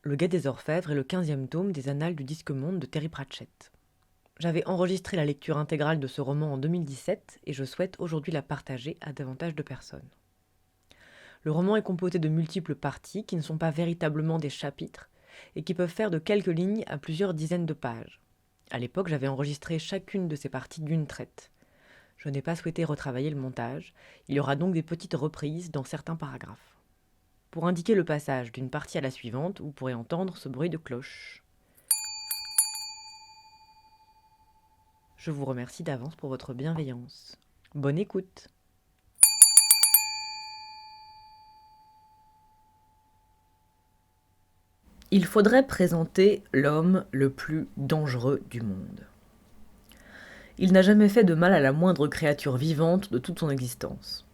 Le Guet des Orfèvres est le 15e tome des Annales du Disque-Monde de Terry Pratchett. J'avais enregistré la lecture intégrale de ce roman en 2017 et je souhaite aujourd'hui la partager à davantage de personnes. Le roman est composé de multiples parties qui ne sont pas véritablement des chapitres et qui peuvent faire de quelques lignes à plusieurs dizaines de pages. À l'époque, j'avais enregistré chacune de ces parties d'une traite. Je n'ai pas souhaité retravailler le montage, il y aura donc des petites reprises dans certains paragraphes. Pour indiquer le passage d'une partie à la suivante, vous pourrez entendre ce bruit de cloche. Je vous remercie d'avance pour votre bienveillance. Bonne écoute! Il faudrait présenter l'homme le plus dangereux du monde. Il n'a jamais fait de mal à la moindre créature vivante de toute son existence.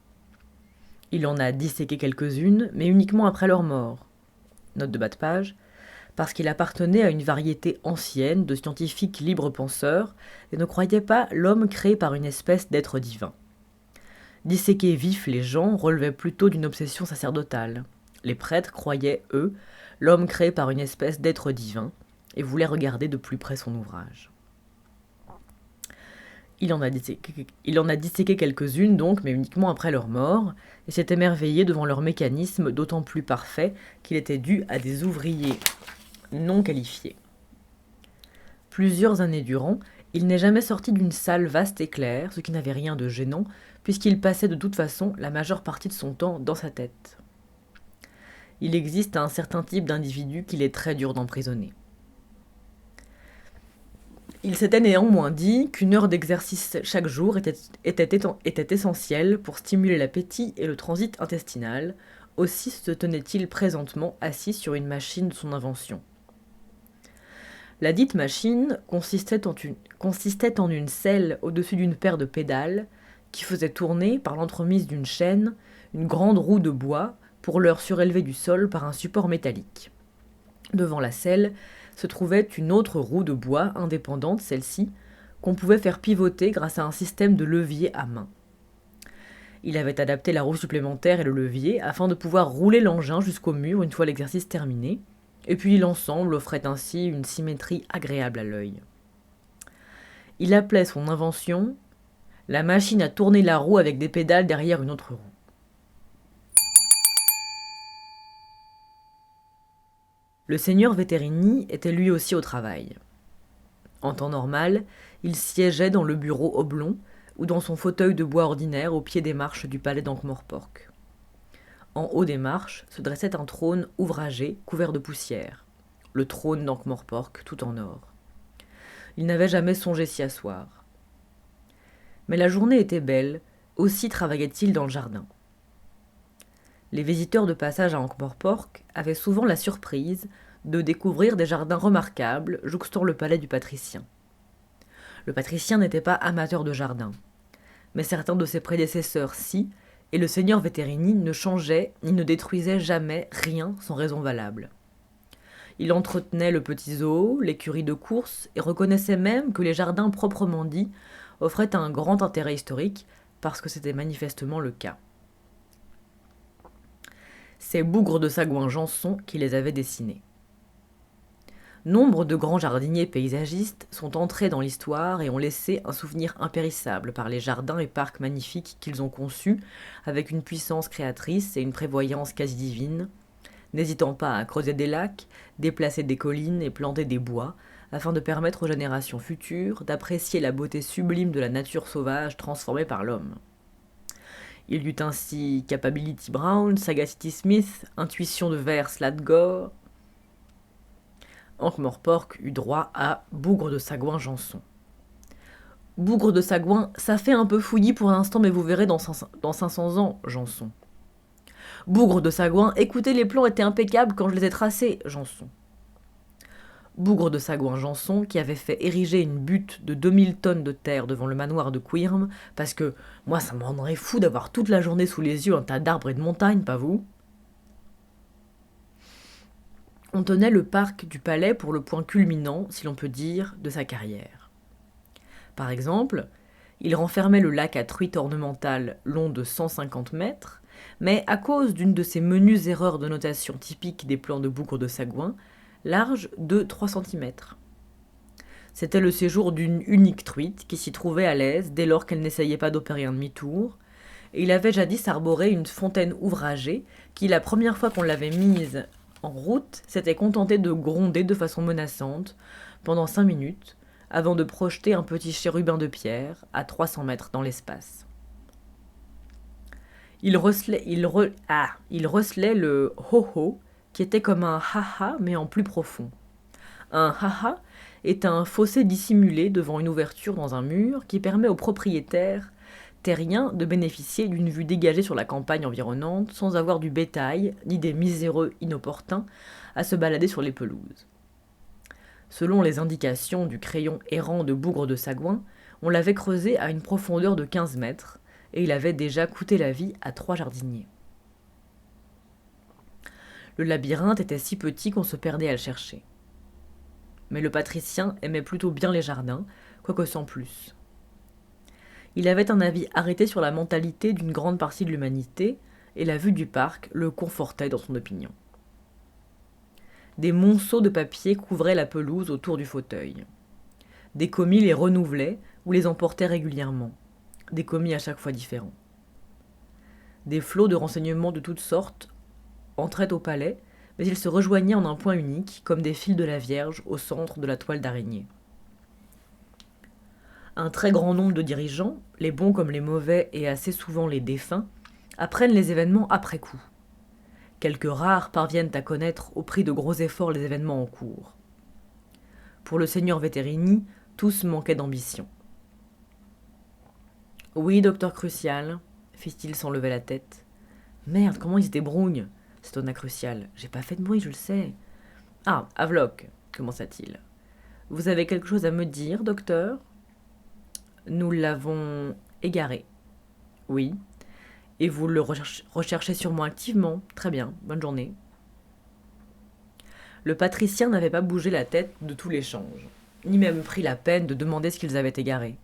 Il en a disséqué quelques-unes, mais uniquement après leur mort. Note de bas de page, parce qu'il appartenait à une variété ancienne de scientifiques libres penseurs et ne croyait pas l'homme créé par une espèce d'être divin. Disséquer vifs les gens relevait plutôt d'une obsession sacerdotale. Les prêtres croyaient, eux, l'homme créé par une espèce d'être divin et voulaient regarder de plus près son ouvrage. Il en a disséqué quelques-unes donc, mais uniquement après leur mort, et s'est émerveillé devant leur mécanisme d'autant plus parfait qu'il était dû à des ouvriers non qualifiés. Plusieurs années durant, il n'est jamais sorti d'une salle vaste et claire, ce qui n'avait rien de gênant, puisqu'il passait de toute façon la majeure partie de son temps dans sa tête. Il existe un certain type d'individu qu'il est très dur d'emprisonner. Il s'était néanmoins dit qu'une heure d'exercice chaque jour était essentielle pour stimuler l'appétit et le transit intestinal. Aussi se tenait-il présentement assis sur une machine de son invention. La dite machine consistait en une selle au-dessus d'une paire de pédales qui faisait tourner, par l'entremise d'une chaîne, une grande roue de bois pour l'heure surélevée du sol par un support métallique. Devant la selle se trouvait une autre roue de bois indépendante, celle-ci, qu'on pouvait faire pivoter grâce à un système de levier à main. Il avait adapté la roue supplémentaire et le levier afin de pouvoir rouler l'engin jusqu'au mur une fois l'exercice terminé, et puis l'ensemble offrait ainsi une symétrie agréable à l'œil. Il appelait son invention « la machine à tourner la roue avec des pédales derrière une autre roue ». Le seigneur Veterini était lui aussi au travail. En temps normal, il siégeait dans le bureau oblong ou dans son fauteuil de bois ordinaire au pied des marches du palais d'Ankh-Morpork. En haut des marches se dressait un trône ouvragé couvert de poussière, le trône d'Ankh-Morpork tout en or. Il n'avait jamais songé s'y asseoir. Mais la journée était belle, aussi travaillait-il dans le jardin. Les visiteurs de passage à Ankh-Morpork avaient souvent la surprise de découvrir des jardins remarquables jouxtant le palais du patricien. Le patricien n'était pas amateur de jardin, mais certains de ses prédécesseurs si, et le seigneur Veterini ne changeait ni ne détruisait jamais rien sans raison valable. Il entretenait le petit zoo, l'écurie de course, et reconnaissait même que les jardins proprement dits offraient un grand intérêt historique, parce que c'était manifestement le cas. C'est Bougre de Sagouin-Janson qui les avait dessinés. Nombre de grands jardiniers paysagistes sont entrés dans l'histoire et ont laissé un souvenir impérissable par les jardins et parcs magnifiques qu'ils ont conçus avec une puissance créatrice et une prévoyance quasi divine, n'hésitant pas à creuser des lacs, déplacer des collines et planter des bois, afin de permettre aux générations futures d'apprécier la beauté sublime de la nature sauvage transformée par l'homme. Il y eut ainsi Capability Brown, Sagacity Smith, Intuition de Vers Slatgore. Ankh-Morpork eut droit à Bougre de Sagouin-Janson. Bougre de Sagouin, ça fait un peu fouillis pour l'instant, mais vous verrez dans 500 ans, Janson. Bougre de Sagouin, écoutez, les plans étaient impeccables quand je les ai tracés, Janson. Bougre de Sagouin-Janson, qui avait fait ériger une butte de 2000 tonnes de terre devant le manoir de Quirm, parce que moi ça me rendrait fou d'avoir toute la journée sous les yeux un tas d'arbres et de montagnes, pas vous ? On tenait le parc du palais pour le point culminant, si l'on peut dire, de sa carrière. Par exemple, il renfermait le lac à truites ornementales long de 150 mètres, mais à cause d'une de ces menues erreurs de notation typiques des plans de Bougre de Sagouin, large de 3 centimètres. C'était le séjour d'une unique truite qui s'y trouvait à l'aise dès lors qu'elle n'essayait pas d'opérer un demi-tour, et il avait jadis arboré une fontaine ouvragée qui, la première fois qu'on l'avait mise en route, s'était contentée de gronder de façon menaçante pendant 5 minutes, avant de projeter un petit chérubin de pierre à 300 mètres dans l'espace. Il recelait le ho-ho, qui était comme un ha-ha, mais en plus profond. Un ha-ha est un fossé dissimulé devant une ouverture dans un mur qui permet aux propriétaires terriens de bénéficier d'une vue dégagée sur la campagne environnante sans avoir du bétail ni des miséreux inopportuns à se balader sur les pelouses. Selon les indications du crayon errant de Bougre de Sagouin, on l'avait creusé à une profondeur de 15 mètres, et il avait déjà coûté la vie à 3 jardiniers. Le labyrinthe était si petit qu'on se perdait à le chercher. Mais le patricien aimait plutôt bien les jardins, quoique sans plus. Il avait un avis arrêté sur la mentalité d'une grande partie de l'humanité, et la vue du parc le confortait dans son opinion. Des monceaux de papier couvraient la pelouse autour du fauteuil. Des commis les renouvelaient ou les emportaient régulièrement, des commis à chaque fois différents. Des flots de renseignements de toutes sortes entraient au palais, mais ils se rejoignaient en un point unique, comme des fils de la Vierge au centre de la toile d'araignée. Un très grand nombre de dirigeants, les bons comme les mauvais et assez souvent les défunts, apprennent les événements après coup. Quelques rares parviennent à connaître au prix de gros efforts les événements en cours. Pour le seigneur Veterini, tous manquaient d'ambition. « Oui, docteur Crucial, fit-il sans lever la tête. Merde, comment il se débrouille, s'étonna Crucial. J'ai pas fait de bruit, je le sais. Ah, Havelock, commença-t-il. Vous avez quelque chose à me dire, docteur? Nous l'avons égaré. Oui. Et vous le recherchez sûrement activement. Très bien, bonne journée. Le patricien n'avait pas bougé la tête de tout l'échange, ni même pris la peine de demander ce qu'ils avaient égaré.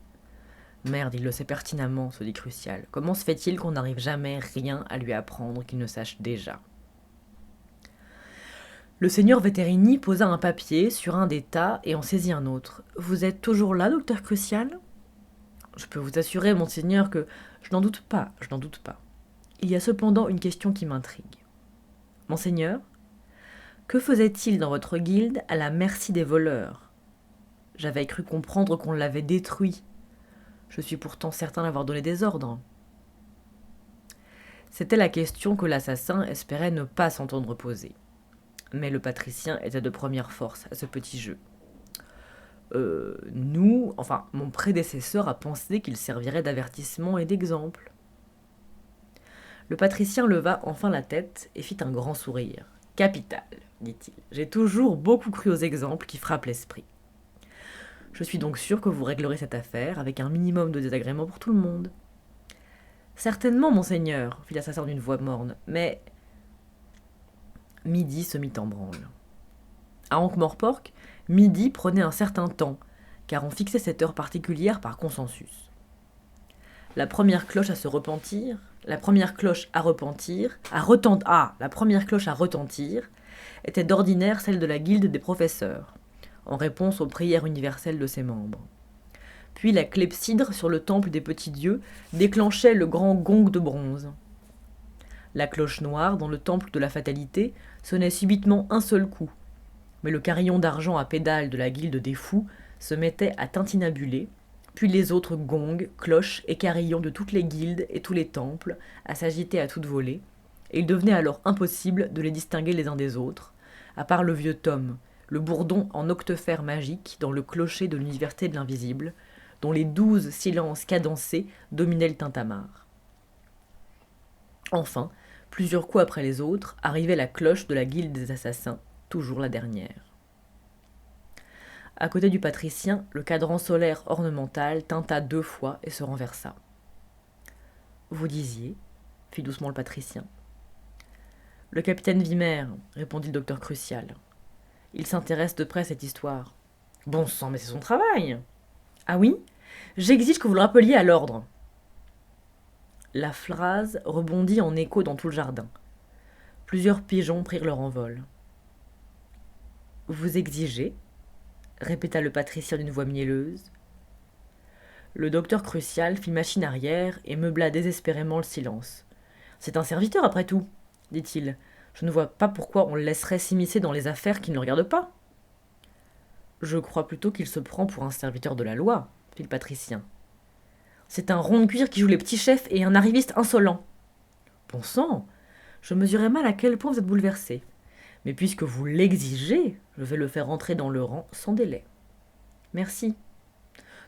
Merde, il le sait pertinemment, se dit Crucial. Comment se fait-il qu'on n'arrive jamais rien à lui apprendre qu'il ne sache déjà? Le seigneur Veterini posa un papier sur un des tas et en saisit un autre. Vous êtes toujours là, docteur Crucial? Je peux vous assurer, monseigneur, que je n'en doute pas. Il y a cependant une question qui m'intrigue. Monseigneur, que faisait-il dans votre guilde à la merci des voleurs? J'avais cru comprendre qu'on l'avait détruit. Je suis pourtant certain d'avoir donné des ordres. C'était la question que l'assassin espérait ne pas s'entendre poser. Mais le patricien était de première force à ce petit jeu. Mon prédécesseur a pensé qu'il servirait d'avertissement et d'exemple. Le patricien leva enfin la tête et fit un grand sourire. Capital, dit-il. J'ai toujours beaucoup cru aux exemples qui frappent l'esprit. Je suis donc sûr que vous réglerez cette affaire avec un minimum de désagrément pour tout le monde. Certainement, monseigneur, fit l'assassin d'une voix morne, mais... Midi se mit en branle. À Ankh-Morpork, midi prenait un certain temps, car on fixait cette heure particulière par consensus. La première cloche à retentir, était d'ordinaire celle de la guilde des professeurs, en réponse aux prières universelles de ses membres. Puis la clepsydre sur le temple des petits dieux déclenchait le grand gong de bronze. La cloche noire dans le temple de la fatalité sonnait subitement un seul coup, mais le carillon d'argent à pédales de la guilde des fous se mettait à tintinabuler, puis les autres gongs, cloches et carillons de toutes les guildes et tous les temples à s'agiter à toute volée, et il devenait alors impossible de les distinguer les uns des autres, à part le vieux Tom, le bourdon en octofer magique dans le clocher de l'université de l'invisible, dont les 12 silences cadencés dominaient le tintamarre. Enfin, plusieurs coups après les autres, arrivait la cloche de la guilde des assassins, toujours la dernière. À côté du patricien, le cadran solaire ornemental tinta 2 fois et se renversa. « Vous disiez » fit doucement le patricien. « Le capitaine Vimer, » répondit le docteur Crucial. « Il s'intéresse de près à cette histoire. »« Bon sang, mais c'est son travail !»« Ah oui? J'exige que vous le rappeliez à l'ordre. » La phrase rebondit en écho dans tout le jardin. Plusieurs pigeons prirent leur envol. Vous exigez, répéta le patricien d'une voix mielleuse. Le docteur Crucial fit machine arrière et meubla désespérément le silence. C'est un serviteur, après tout, dit-il. Je ne vois pas pourquoi on le laisserait s'immiscer dans les affaires qui ne le regardent pas. Je crois plutôt qu'il se prend pour un serviteur de la loi, fit le patricien. C'est un rond de cuir qui joue les petits chefs et un arriviste insolent. Bon sang, je mesurais mal à quel point vous êtes bouleversé. Mais puisque vous l'exigez, je vais le faire entrer dans le rang sans délai. Merci.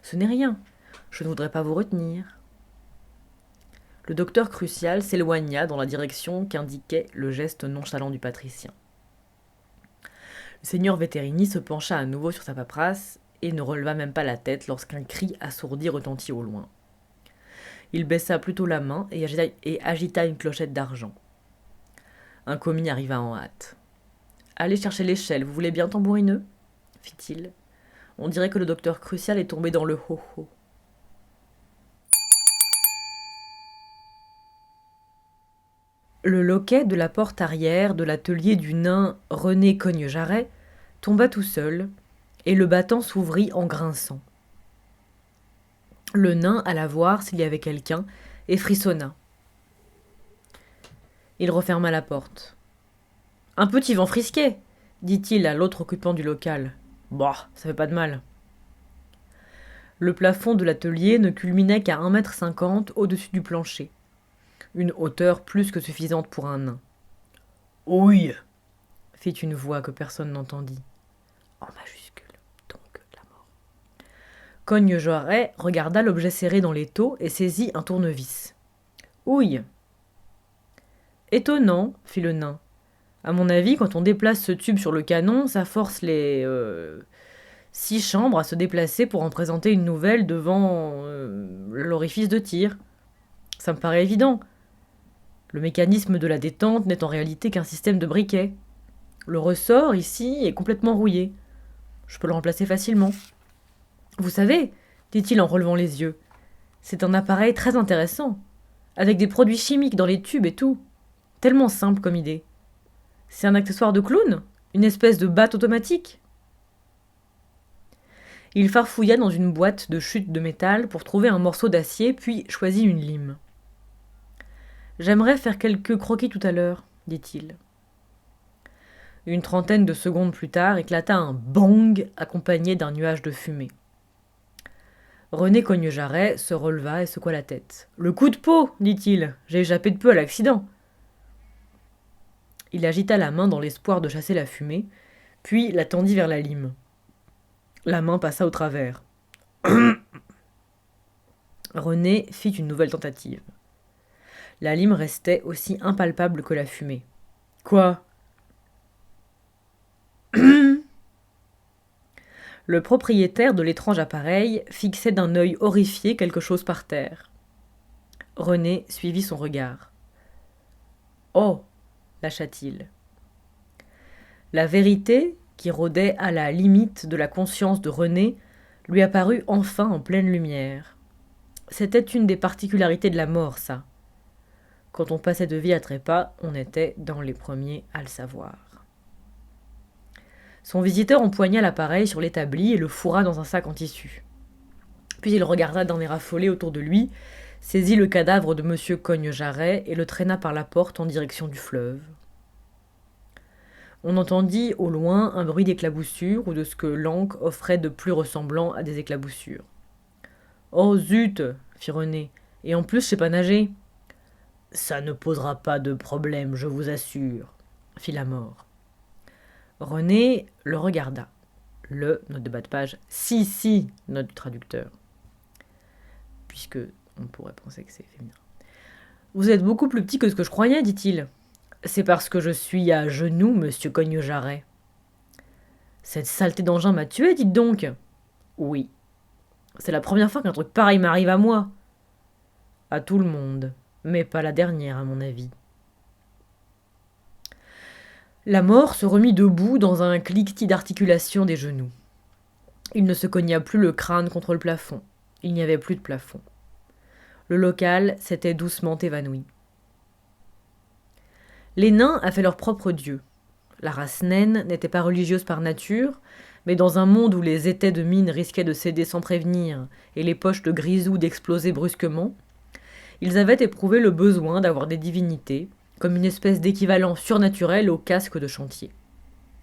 Ce n'est rien. Je ne voudrais pas vous retenir. Le docteur Crucial s'éloigna dans la direction qu'indiquait le geste nonchalant du patricien. Le seigneur Veterini se pencha à nouveau sur sa paperasse et ne releva même pas la tête lorsqu'un cri assourdi retentit au loin. Il baissa plutôt la main et agita une clochette d'argent. Un commis arriva en hâte. « Allez chercher l'échelle, vous voulez bien, tambourineux ?» fit-il. On dirait que le docteur Crucial est tombé dans le ho-ho. Le loquet de la porte arrière de l'atelier du nain René Cogne-Jarret tomba tout seul, et le battant s'ouvrit en grinçant. Le nain alla voir s'il y avait quelqu'un, et frissonna. Il referma la porte. « Un petit vent frisquet !» dit-il à l'autre occupant du local. « Bah, ça fait pas de mal. » Le plafond de l'atelier ne culminait qu'à 1,50 m au-dessus du plancher. Une hauteur plus que suffisante pour un nain. « Ouille !» fit une voix que personne n'entendit. En majuscule, donc la mort. Cogne-Jarret regarda l'objet serré dans l'étau et saisit un tournevis. « Ouille !» Étonnant, fit le nain. À mon avis, quand on déplace ce tube sur le canon, ça force les 6 chambres à se déplacer pour en présenter une nouvelle devant l'orifice de tir. Ça me paraît évident. Le mécanisme de la détente n'est en réalité qu'un système de briquet. Le ressort, ici, est complètement rouillé. Je peux le remplacer facilement. Vous savez, dit-il en relevant les yeux, c'est un appareil très intéressant, avec des produits chimiques dans les tubes et tout. Tellement simple comme idée. C'est un accessoire de clown ? Une espèce de batte automatique ? Il farfouilla dans une boîte de chute de métal pour trouver un morceau d'acier, puis choisit une lime. « J'aimerais faire quelques croquis tout à l'heure, dit-il. Une trentaine de secondes plus tard, éclata un bang accompagné d'un nuage de fumée. René Cogne-Jarret se releva et secoua la tête. « Le coup de peau, dit-il. J'ai échappé de peu à l'accident. » Il agita la main dans l'espoir de chasser la fumée, puis la tendit vers la lime. La main passa au travers. René fit une nouvelle tentative. La lime restait aussi impalpable que la fumée. « Quoi ?» Le propriétaire de l'étrange appareil fixait d'un œil horrifié quelque chose par terre. René suivit son regard. « Oh !» lâcha-t-il. La vérité, qui rôdait à la limite de la conscience de René, lui apparut enfin en pleine lumière. C'était une des particularités de la mort, ça. Quand on passait de vie à trépas, on était dans les premiers à le savoir. Son visiteur empoigna l'appareil sur l'établi et le fourra dans un sac en tissu. Puis il regarda d'un air affolé autour de lui, saisit le cadavre de M. Cogne-Jarret et le traîna par la porte en direction du fleuve. On entendit au loin un bruit d'éclaboussure ou de ce que l'encre offrait de plus ressemblant à des éclaboussures. « Oh zut !» fit René. « Et en plus, je sais pas nager. »« Ça ne posera pas de problème, je vous assure, » fit la mort. René le regarda. Le, note de bas de page, si, note du traducteur. Puisque on pourrait penser que c'est féminin. « Vous êtes beaucoup plus petit que ce que je croyais, dit-il. C'est parce que je suis à genoux, monsieur Cogne-Jarret. »« Cette saleté d'engin m'a tué, dites donc. »« Oui. C'est la première fois qu'un truc pareil m'arrive à moi. »« À tout le monde, mais pas la dernière, à mon avis. » La mort se remit debout dans un cliquetis d'articulation des genoux. Il ne se cogna plus le crâne contre le plafond. Il n'y avait plus de plafond. Le local s'était doucement évanoui. Les nains avaient leur propre dieu. La race naine n'était pas religieuse par nature, mais dans un monde où les étais de mine risquaient de céder sans prévenir et les poches de grisou d'exploser brusquement, ils avaient éprouvé le besoin d'avoir des divinités, comme une espèce d'équivalent surnaturel au casque de chantier.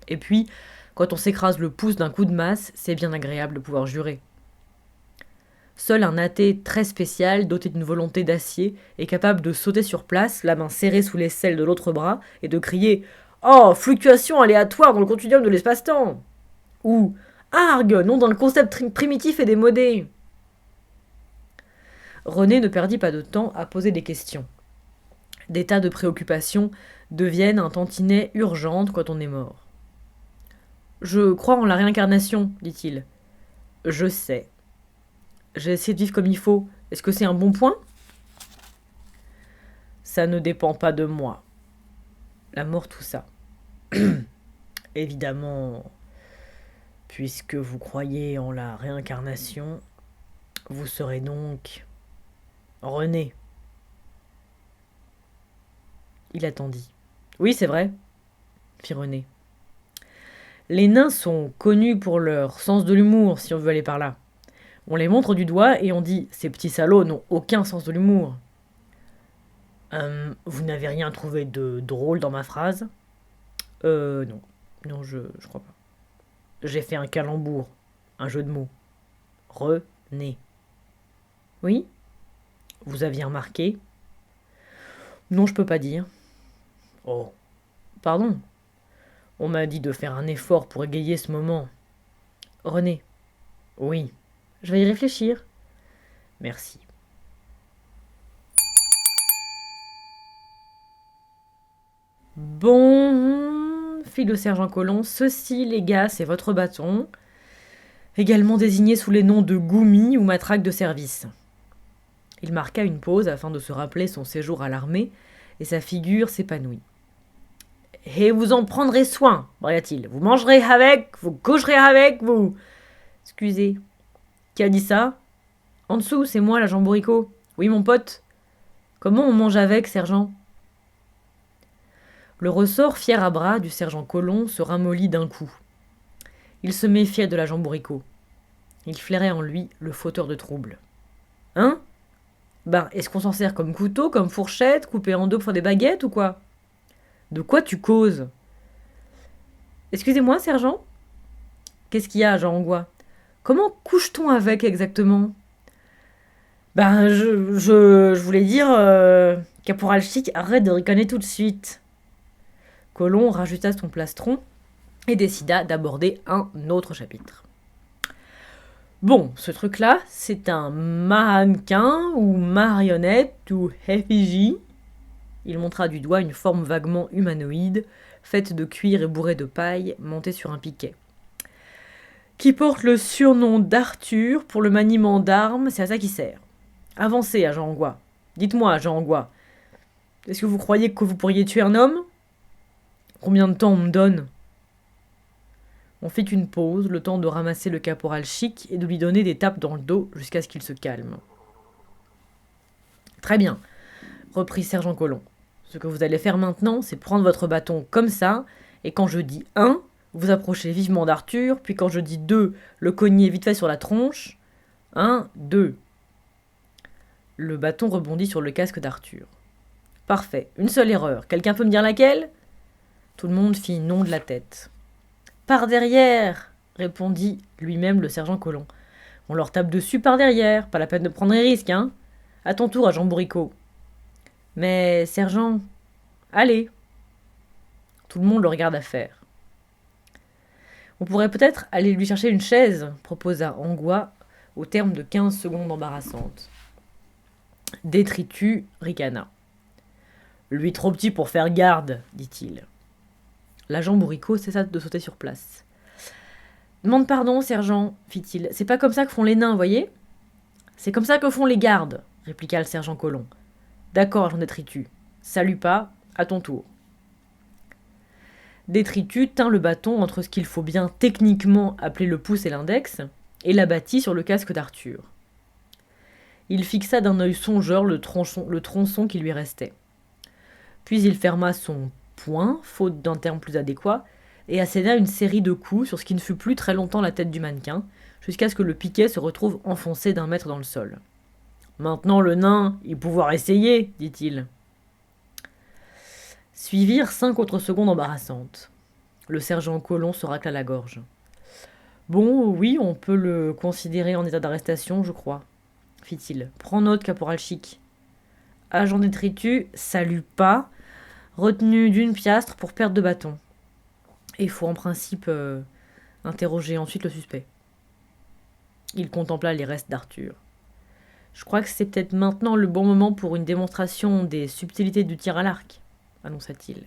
Et puis, quand on s'écrase le pouce d'un coup de masse, c'est bien agréable de pouvoir jurer. Seul un athée très spécial, doté d'une volonté d'acier, est capable de sauter sur place, la main serrée sous l'aisselle de l'autre bras, et de crier « Oh, fluctuation aléatoire dans le continuum de l'espace-temps !» ou « Argue, nom d'un concept primitif et démodé !» René ne perdit pas de temps à poser des questions. Des tas de préoccupations deviennent un tantinet urgente quand on est mort. « Je crois en la réincarnation, dit-il. »« Je sais. J'ai essayé de vivre comme il faut. Est-ce que c'est un bon point ? » ?»« Ça ne dépend pas de moi. » La mort toussa. « Évidemment, puisque vous croyez en la réincarnation, vous serez donc René. » Il attendit. « Oui, c'est vrai, » fit René. « Les nains sont connus pour leur sens de l'humour, si on veut aller par là. On les montre du doigt et on dit « Ces petits salauds n'ont aucun sens de l'humour. » Vous n'avez rien trouvé de drôle dans ma phrase ? Non. Non, je crois pas. J'ai fait un calembour, un jeu de mots. René. Oui ? Vous aviez remarqué ? Non, je peux pas dire. Oh, pardon. On m'a dit de faire un effort pour égayer ce moment. René. Oui. Je vais y réfléchir. Merci. Bon, fit le sergent Colomb, ceci, les gars, c'est votre bâton, également désigné sous les noms de goumi ou matraque de service. Il marqua une pause afin de se rappeler son séjour à l'armée, et sa figure s'épanouit. Et vous en prendrez soin, bria-t-il. Vous mangerez avec, vous coucherez avec, vous. Excusez. Qui a dit ça ? En dessous, c'est moi, l'agent Bourricot. Oui, mon pote. Comment on mange avec, sergent ? Le ressort fier à bras du sergent Colomb se ramollit d'un coup. Il se méfiait de l'agent Bourricot. Il flairait en lui le fauteur de troubles. Hein ? Ben, est-ce qu'on s'en sert comme couteau, comme fourchette, coupé en deux pour des baguettes ou quoi ? De quoi tu causes ? Excusez-moi, sergent ? Qu'est-ce qu'il y a, agent Angois ? Comment couche-t-on avec exactement ? Ben, je voulais dire, Caporal Chic, arrête de ricaner tout de suite. Colomb rajusta son plastron et décida d'aborder un autre chapitre. Bon, ce truc-là, c'est un mannequin ou marionnette ou effigie. Il montra du doigt une forme vaguement humanoïde, faite de cuir et bourrée de paille, montée sur un piquet. Qui porte le surnom d'Arthur pour le maniement d'armes, c'est à ça qu'il sert. Avancez, agent Angois. Dites-moi, agent Angois, est-ce que vous croyez que vous pourriez tuer un homme ? Combien de temps on me donne ? On fit une pause, le temps de ramasser le caporal Chic et de lui donner des tapes dans le dos jusqu'à ce qu'il se calme. Très bien, reprit sergent Colomb. Ce que vous allez faire maintenant, c'est prendre votre bâton comme ça, et quand je dis 1, vous approchez vivement d'Arthur, puis quand je dis 2, le cognez vite fait sur la tronche. 1, 2. Le bâton rebondit sur le casque d'Arthur. Parfait, une seule erreur. Quelqu'un peut me dire laquelle ? Tout le monde fit non de la tête. Par derrière, répondit lui-même le sergent Colomb. On leur tape dessus par derrière, pas la peine de prendre des risques, hein. À ton tour, agent Bourricot. Mais, sergent, allez. Tout le monde le regarda faire. On pourrait peut-être aller lui chercher une chaise, proposa Angois au terme de 15 secondes embarrassantes. Détritus ricana. Lui trop petit pour faire garde, dit-il. L'agent Bourricot cessa de sauter sur place. Demande pardon, sergent, fit-il. C'est pas comme ça que font les nains, voyez ? C'est comme ça que font les gardes, répliqua le sergent Colomb. D'accord, agent Détritus. Salut pas, à ton tour. Détritus tint le bâton entre ce qu'il faut bien techniquement appeler le pouce et l'index, et l'abattit sur le casque d'Arthur. Il point, faute d'un terme plus adéquat, et asséna une série de coups sur ce qui ne fut plus très longtemps la tête du mannequin, jusqu'à ce que le piquet se retrouve enfoncé d'1 mètre dans le sol. Maintenant le nain, il pouvoir essayer, dit-il. Suivirent 5 autres secondes embarrassantes. Le sergent Colomb se racla la gorge. Bon, oui, on peut le considérer en état d'arrestation, je crois, fit-il. Prends note, caporal Chic. Agent détritus, salut pas, retenu d'1 piastre pour perte de bâton. Et il faut en principe interroger ensuite le suspect. Il contempla les restes d'Arthur. Je crois que c'est peut-être maintenant le bon moment pour une démonstration des subtilités du tir à l'arc, annonça-t-il.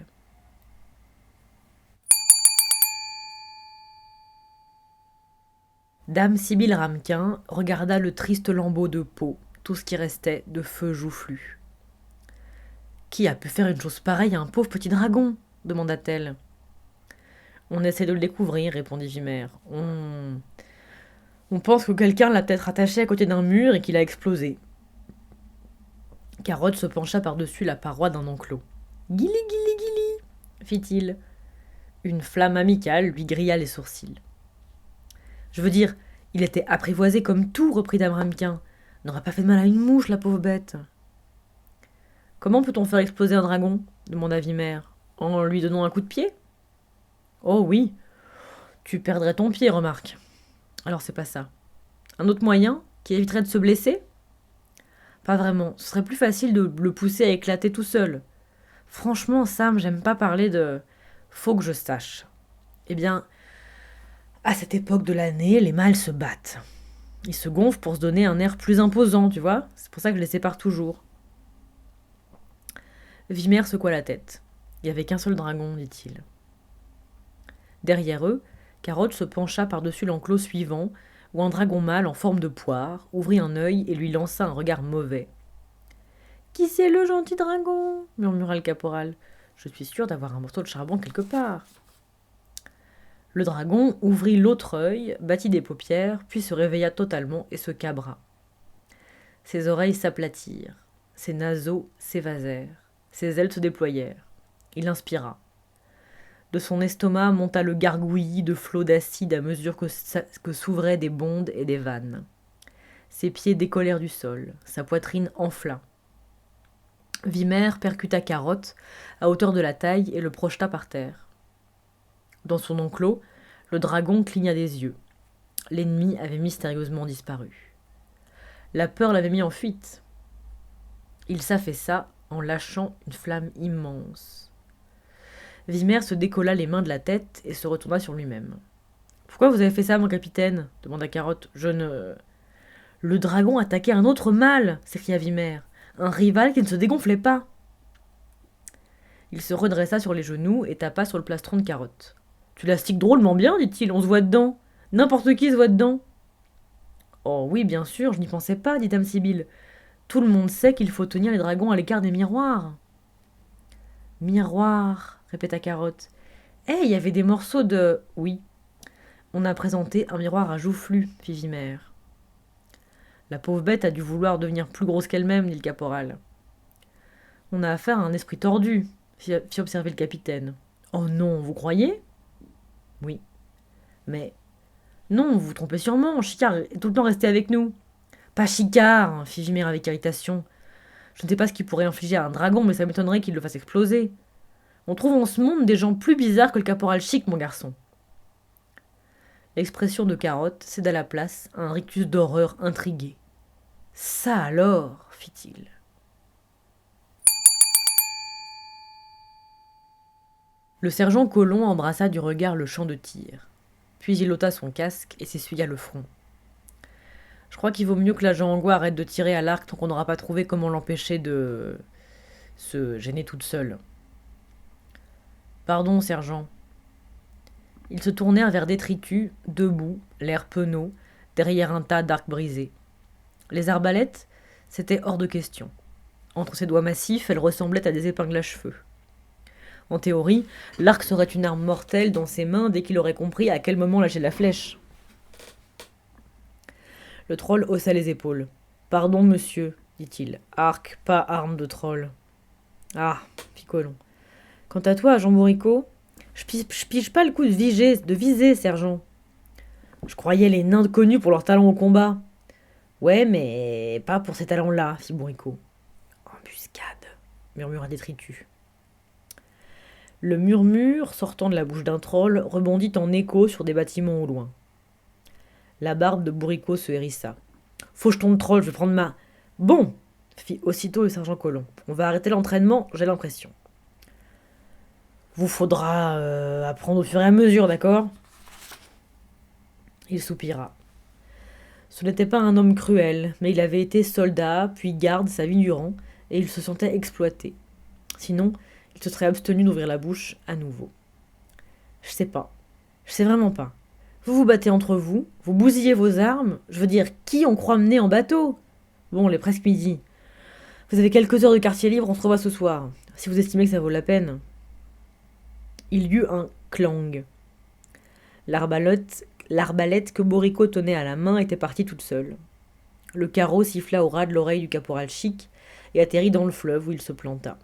Dame Sibylle Ramequin regarda le triste lambeau de peau, tout ce qui restait de feu joufflu. Qui a pu faire une chose pareille à un pauvre petit dragon demanda-t-elle. On essaie de le découvrir, répondit Vimère. On pense que quelqu'un l'a peut-être attaché à côté d'un mur et qu'il a explosé. Carotte se pencha par-dessus la paroi d'un enclos. Guili, guili, guili, fit-il. Une flamme amicale lui grilla les sourcils. Je veux dire, il était apprivoisé comme tout, reprit Dame Ramequin. N'aurait pas fait de mal à une mouche, la pauvre bête. Comment peut-on faire exploser un dragon demanda Vimère. En lui donnant un coup de pied? Oh oui, tu perdrais ton pied, remarque. Alors c'est pas ça. Un autre moyen qui éviterait de se blesser? Pas vraiment, ce serait plus facile de le pousser à éclater tout seul. Franchement, Sam, j'aime pas parler de... Faut que je sache. Eh bien, à cette époque de l'année, les mâles se battent. Ils se gonflent pour se donner un air plus imposant, tu vois. C'est pour ça que je les sépare toujours. Vimère secoua la tête. Il n'y avait qu'un seul dragon, dit-il. Derrière eux, Carotte se pencha par-dessus l'enclos suivant, où un dragon mâle en forme de poire ouvrit un œil et lui lança un regard mauvais. « Qui c'est le gentil dragon ?» murmura le caporal. « Je suis sûr d'avoir un morceau de charbon quelque part. » Le dragon ouvrit l'autre œil, battit des paupières, puis se réveilla totalement et se cabra. Ses oreilles s'aplatirent, ses naseaux s'évasèrent, ses ailes se déployèrent. Il inspira. De son estomac monta le gargouillis de flots d'acide à mesure que s'ouvraient des bondes et des vannes. Ses pieds décollèrent du sol, sa poitrine enfla. Vimère percuta Carotte à hauteur de la taille et le projeta par terre. Dans son enclos, le dragon cligna des yeux. L'ennemi avait mystérieusement disparu. La peur l'avait mis en fuite. Il s'affaissa en lâchant une flamme immense. Vimère se décolla les mains de la tête et se retourna sur lui-même. « Pourquoi vous avez fait ça, mon capitaine ?» demanda Carotte. « Je ne... » Le dragon attaquait un autre mâle, s'écria Vimère. Un rival qui ne se dégonflait pas. Il se redressa sur les genoux et tapa sur le plastron de Carotte. « Tu l'astiques drôlement bien, dit-il, on se voit dedans. N'importe qui se voit dedans. » Oh oui, bien sûr, je n'y pensais pas, dit Dame Sibylle. Tout le monde sait qu'il faut tenir les dragons à l'écart des miroirs. Miroir, répéta Carotte. Il y avait des morceaux de... Oui. On a présenté un miroir à joufflu, fit Vimère. La pauvre bête a dû vouloir devenir plus grosse qu'elle-même, dit le caporal. On a affaire à un esprit tordu, fit observer le capitaine. Oh non, vous croyez? Oui. Mais... Non, vous vous trompez sûrement, Chicard est tout le temps resté avec nous. Pas Chicard, fit Vimère avec irritation. Je ne sais pas ce qu'il pourrait infliger à un dragon, mais ça m'étonnerait qu'il le fasse exploser. On trouve en ce monde des gens plus bizarres que le caporal Chic, mon garçon. L'expression de Carotte céda la place à un rictus d'horreur intrigué. Ça alors, fit-il. Le sergent Colomb embrassa du regard le champ de tir. Puis il ôta son casque et s'essuya le front. Je crois qu'il vaut mieux que l'agent Angois arrête de tirer à l'arc tant qu'on n'aura pas trouvé comment l'empêcher de se gêner toute seule. Pardon, sergent. Ils se tournèrent vers Détritus, debout, l'air penaud, derrière un tas d'arcs brisés. Les arbalètes, c'était hors de question. Entre ses doigts massifs, elles ressemblaient à des épingles à cheveux. En théorie, l'arc serait une arme mortelle dans ses mains dès qu'il aurait compris à quel moment lâcher la flèche. Le troll haussa les épaules. « Pardon, monsieur, dit-il. Arc, pas arme de troll. »« Ah, fit Colomb. Quant à toi, Jean Bourricot, je pige pas le coup de viser, sergent. Je croyais les nains connus pour leurs talents au combat. Ouais, mais pas pour ces talents-là, fit Bourricot. Embuscade, murmura Détritus. Le murmure, sortant de la bouche d'un troll, rebondit en écho sur des bâtiments au loin. La barbe de Bourricot se hérissa. Faucheton de troll, je vais prendre ma. Bon, fit aussitôt le sergent Colomb. On va arrêter l'entraînement, j'ai l'impression. Vous faudra apprendre au fur et à mesure, d'accord ? Il soupira. Ce n'était pas un homme cruel, mais il avait été soldat, puis garde sa vie durant, et il se sentait exploité. Sinon, il se serait abstenu d'ouvrir la bouche à nouveau. Je sais pas. Je sais vraiment pas. Vous vous battez entre vous, vous bousillez vos armes, je veux dire, qui on croit mener en bateau ? Bon, il est presque midi. Vous avez quelques heures de quartier libre, on se revoit ce soir, si vous estimez que ça vaut la peine. Il y eut un clang. L'arbalète que Bourricot tenait à la main était partie toute seule. Le carreau siffla au ras de l'oreille du caporal Chic et atterrit dans le fleuve où il se planta.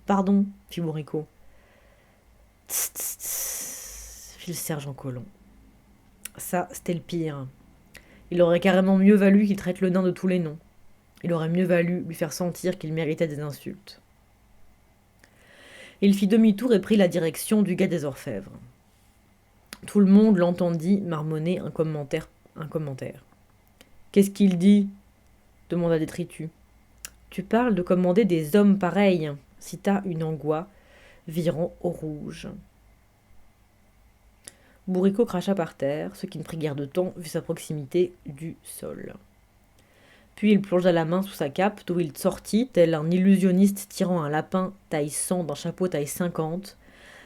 Pardon, fit Bourricot. Tss, tss, tss, fit le sergent Colomb. Ça, c'était le pire. Il aurait carrément mieux valu qu'il traite le nain de tous les noms. Il aurait mieux valu lui faire sentir qu'il méritait des insultes. Il fit demi-tour et prit la direction du Guet des Orfèvres. Tout le monde l'entendit marmonner un commentaire. Qu'est-ce qu'il dit ? Demanda Détritus. Tu parles de commander des hommes pareils, cita une Angoi, virant au rouge. Bourricot cracha par terre, ce qui ne prit guère de temps vu sa proximité du sol. Puis il plongea la main sous sa cape, d'où il sortit, tel un illusionniste tirant un lapin taille 100 d'un chapeau taille 50,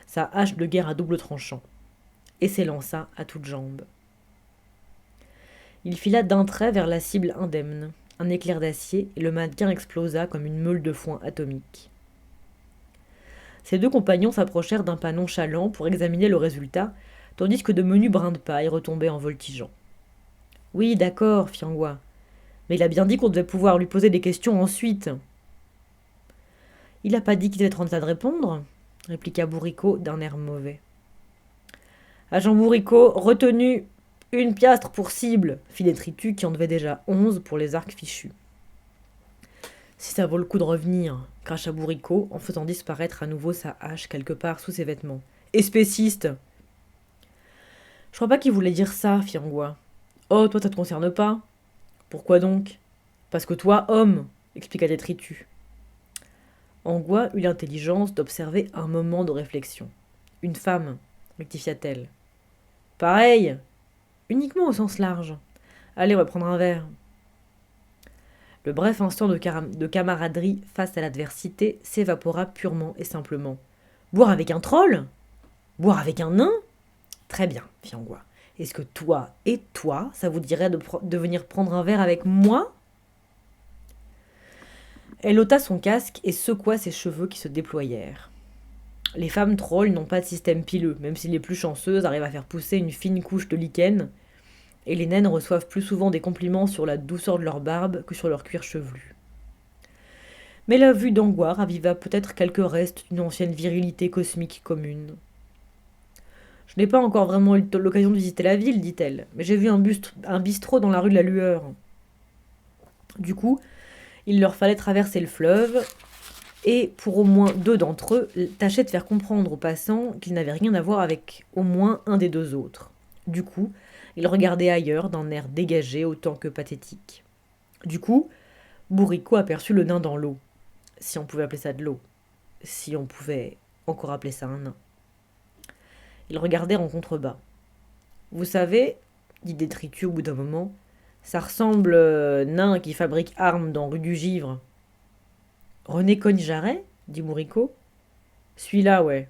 sa hache de guerre à double tranchant, et s'élança à toutes jambes. Il fila d'un trait vers la cible indemne, un éclair d'acier, et le mannequin explosa comme une meule de foin atomique. Ses deux compagnons s'approchèrent d'un pas nonchalant pour examiner le résultat, tandis que de menus brins de paille retombaient en voltigeant. « Oui, d'accord, fit Angoi. Mais il a bien dit qu'on devait pouvoir lui poser des questions ensuite. »« Il n'a pas dit qu'il était en train de répondre ?» répliqua Bourricot d'un air mauvais. « Agent Bourricot, retenu 1 piastre pour cible, » fit Détritus qui en devait déjà 11 pour les arcs fichus. « Si ça vaut le coup de revenir, » cracha Bourricot en faisant disparaître à nouveau sa hache quelque part sous ses vêtements. « Espéciste !»« Je crois pas qu'il voulait dire ça, » fit Angoi. « Oh, toi, ça te concerne pas ?»« Pourquoi donc ? » ?»« Parce que toi, homme, » expliqua Détritus. Angoi eut l'intelligence d'observer un moment de réflexion. « Une femme, » rectifia-t-elle. « Pareil, uniquement au sens large. Allez, on va prendre un verre. » Le bref instant de camaraderie face à l'adversité s'évapora purement et simplement. « Boire avec un troll ? Boire avec un nain ? Très bien, fit Angoi. Est-ce que toi et toi, ça vous dirait de venir prendre un verre avec moi ? Elle ôta son casque et secoua ses cheveux qui se déployèrent. Les femmes trolls n'ont pas de système pileux, même si les plus chanceuses arrivent à faire pousser une fine couche de lichen, et les naines reçoivent plus souvent des compliments sur la douceur de leur barbe que sur leur cuir chevelu. Mais la vue d'Angoi raviva peut-être quelques restes d'une ancienne virilité cosmique commune. « Je n'ai pas encore vraiment eu l'occasion de visiter la ville, dit-elle, mais j'ai vu un bistrot dans la rue de la Lueur. » Du coup, il leur fallait traverser le fleuve, et pour au moins 2 d'entre eux, tâcher de faire comprendre aux passants qu'ils n'avaient rien à voir avec au moins un des 2 autres. Du coup, ils regardaient ailleurs d'un air dégagé autant que pathétique. Du coup, Bourricot aperçut le nain dans l'eau. Si on pouvait appeler ça de l'eau. Si on pouvait encore appeler ça un nain. Ils regardèrent en contrebas. « Vous savez, dit Détritus au bout d'un moment, ça ressemble nain qui fabrique armes dans rue du Givre. »« René Cogne-Jarret » dit Bourricot. « Celui-là, ouais. »«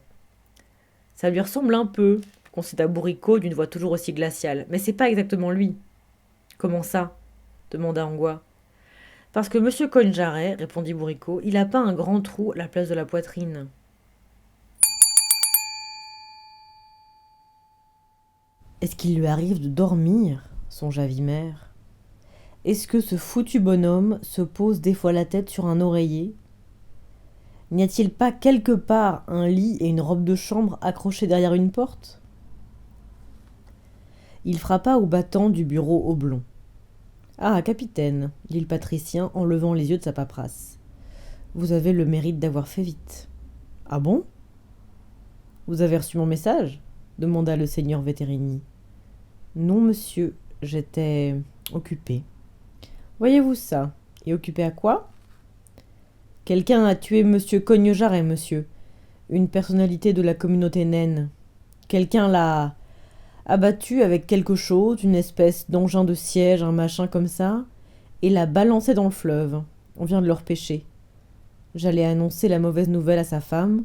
Ça lui ressemble un peu, » constata Bourricot d'une voix toujours aussi glaciale. « Mais c'est pas exactement lui. »« Comment ça ?» demanda Angoi. « Parce que monsieur Cogne-Jarret, répondit Bourricot, il a pas un grand trou à la place de la poitrine. » Est-ce qu'il lui arrive de dormir ? Songea Vimer. Est-ce que ce foutu bonhomme se pose des fois la tête sur un oreiller ? N'y a-t-il pas quelque part un lit et une robe de chambre accrochés derrière une porte ? Il frappa au battant du bureau oblong. « Ah, capitaine, dit le patricien en levant les yeux de sa paperasse. Vous avez le mérite d'avoir fait vite. Ah bon ? Vous avez reçu mon message ? Demanda le seigneur Veterini. Non, monsieur, j'étais occupé. Voyez-vous ça ? Et occupé à quoi ? Quelqu'un a tué monsieur Cogne-Jarret, monsieur. Une personnalité de la communauté naine. Quelqu'un l'a abattu avec quelque chose, une espèce d'engin de siège, un machin comme ça, et l'a balancé dans le fleuve. On vient de le repêcher. J'allais annoncer la mauvaise nouvelle à sa femme.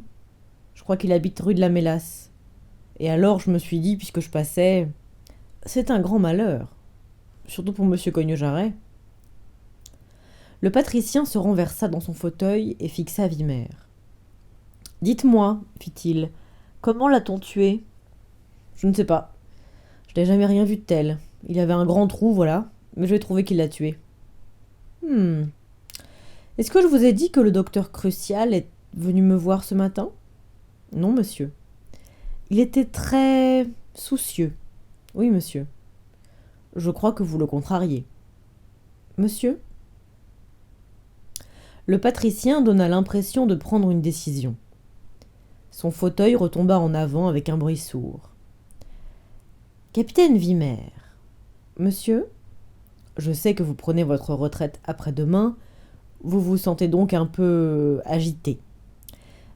Je crois qu'il habite rue de la Mélasse. Et alors je me suis dit, puisque je passais, c'est un grand malheur. Surtout pour monsieur Cogne-Jarret. Le patricien se renversa dans son fauteuil et fixa Vimer. « Dites-moi, fit-il, comment l'a-t-on tué ? Je ne sais pas. Je n'ai jamais rien vu de tel. Il avait un grand trou, voilà, mais je vais trouver qu'il l'a tué. Est-ce que je vous ai dit que le docteur Crucial est venu me voir ce matin ? Non, monsieur. Il était très soucieux. Oui, monsieur. Je crois que vous le contrariez. Monsieur ? Le patricien donna l'impression de prendre une décision. Son fauteuil retomba en avant avec un bruit sourd. Capitaine Vimer. Monsieur ? Je sais que vous prenez votre retraite après-demain. Vous vous sentez donc un peu agité.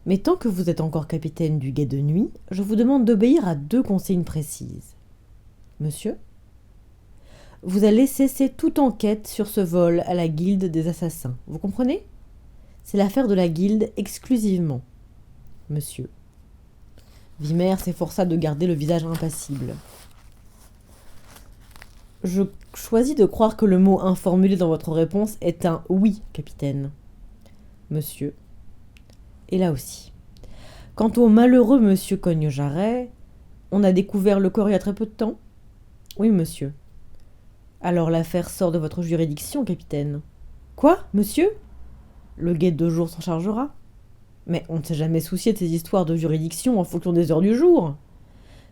Mais tant que vous êtes encore capitaine du guet de nuit, je vous demande d'obéir à 2 consignes précises. Monsieur ? Vous allez cesser toute enquête sur ce vol à la guilde des assassins. Vous comprenez ? C'est l'affaire de la guilde exclusivement. Monsieur. Vimer s'efforça de garder le visage impassible. Je choisis de croire que le mot informulé dans votre réponse est un « oui, capitaine ». Monsieur. Et là aussi. Quant au malheureux monsieur Cogne-Jarret, on a découvert le corps il y a très peu de temps ? Oui, monsieur. Alors l'affaire sort de votre juridiction, capitaine. Quoi, monsieur ? Le guet de jour s'en chargera. Mais on ne s'est jamais soucié de ces histoires de juridiction en fonction des heures du jour.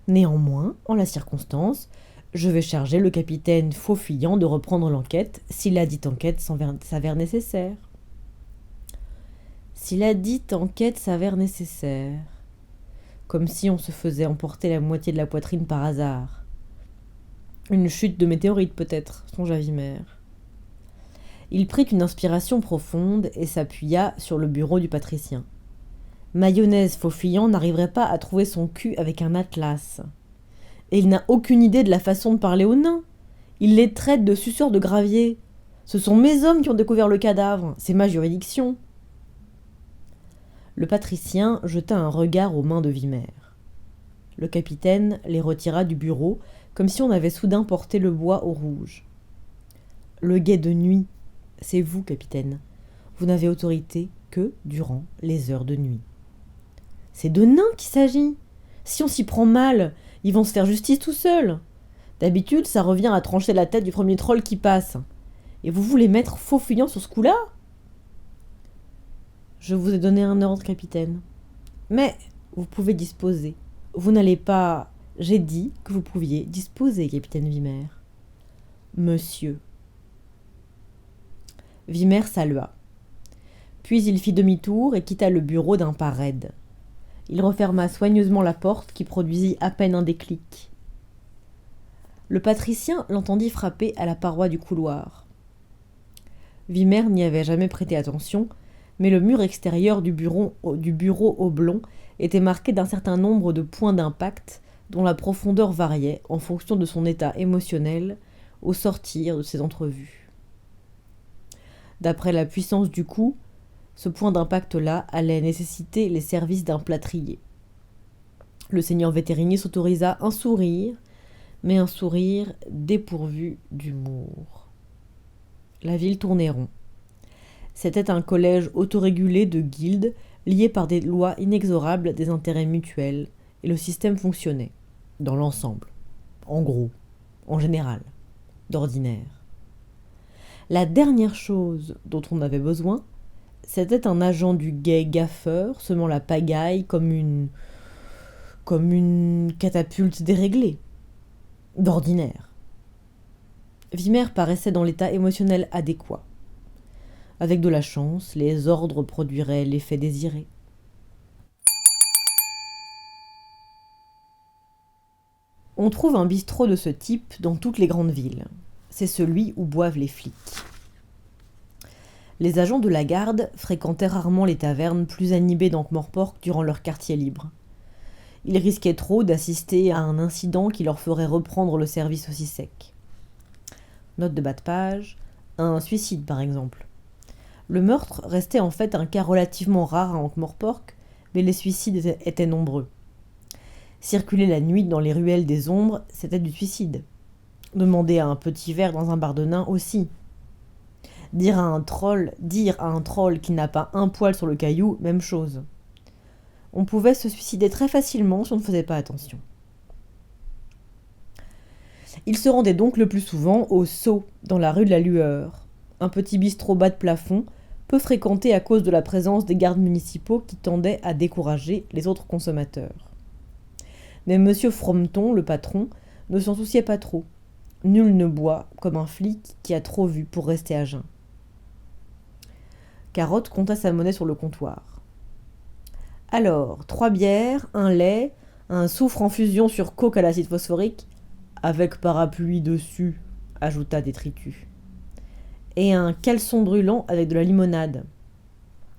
Néanmoins, en la circonstance, je vais charger le capitaine Faux-Fuyant de reprendre l'enquête si la dite enquête s'avère nécessaire. Si la dite enquête s'avère nécessaire. Comme si on se faisait emporter la moitié de la poitrine par hasard. Une chute de météorite peut-être, songea Vimer. Il prit une inspiration profonde et s'appuya sur le bureau du patricien. Mayonnaise Faux-Fuyant n'arriverait pas à trouver son cul avec un atlas. Et il n'a aucune idée de la façon de parler aux nains. Il les traite de suceurs de gravier. Ce sont mes hommes qui ont découvert le cadavre. C'est ma juridiction. Le patricien jeta un regard aux mains de Vimer. Le capitaine les retira du bureau comme si on avait soudain porté le bois au rouge. Le guet de nuit, c'est vous, capitaine. Vous n'avez autorité que durant les heures de nuit. C'est de nains qu'il s'agit. Si on s'y prend mal, ils vont se faire justice tout seuls. D'habitude, ça revient à trancher la tête du premier troll qui passe. Et vous voulez mettre Faux-Fuyant sur ce coup-là ? Je vous ai donné un ordre, capitaine. Mais vous pouvez disposer. Vous n'allez pas... J'ai dit que vous pouviez disposer, capitaine Vimer. Monsieur. Vimer salua. Puis il fit demi-tour et quitta le bureau d'un pas raide. Il referma soigneusement la porte qui produisit à peine un déclic. Le patricien l'entendit frapper à la paroi du couloir. Vimer n'y avait jamais prêté attention, mais le mur extérieur du bureau oblong était marqué d'un certain nombre de points d'impact dont la profondeur variait en fonction de son état émotionnel au sortir de ces entrevues. D'après la puissance du coup, ce point d'impact-là allait nécessiter les services d'un plâtrier. Le seigneur Veterini s'autorisa un sourire, mais un sourire dépourvu d'humour. La ville tournait rond. C'était un collège autorégulé de guildes liés par des lois inexorables des intérêts mutuels, et le système fonctionnait, dans l'ensemble, en gros, en général, d'ordinaire. La dernière chose dont on avait besoin, C'était un agent du guet gaffeur, semant la pagaille comme une catapulte déréglée, d'ordinaire. Vimer paraissait dans l'état émotionnel adéquat. Avec de la chance, les ordres produiraient l'effet désiré. On trouve un bistrot de ce type dans toutes les grandes villes. C'est celui où boivent les flics. Les agents de la garde fréquentaient rarement les tavernes plus animées d'Ankh-Morpork durant leur quartier libre. Ils risquaient trop d'assister à un incident qui leur ferait reprendre le service aussi sec. Note de bas de page, un suicide par exemple. Le meurtre restait en fait un cas relativement rare à Ankh-Morpork, mais les suicides étaient nombreux. Circuler la nuit dans les ruelles des ombres, c'était du suicide. Demander à un petit verre dans un bar de nains aussi. Dire à un troll qui n'a pas un poil sur le caillou, même chose. On pouvait se suicider très facilement si on ne faisait pas attention. Il se rendait donc le plus souvent au Sceau, dans la rue de la Lueur, un petit bistrot bas de plafond, peu fréquenté à cause de la présence des gardes municipaux qui tendaient à décourager les autres consommateurs. Mais Monsieur Frometon, le patron, ne s'en souciait pas trop. Nul ne boit comme un flic qui a trop vu pour rester à jeun. Carotte compta sa monnaie sur le comptoir. Alors, 3 bières, un lait, un soufre en fusion sur coke à l'acide phosphorique, avec parapluie dessus, ajouta Détritus. Et un caleçon brûlant avec de la limonade.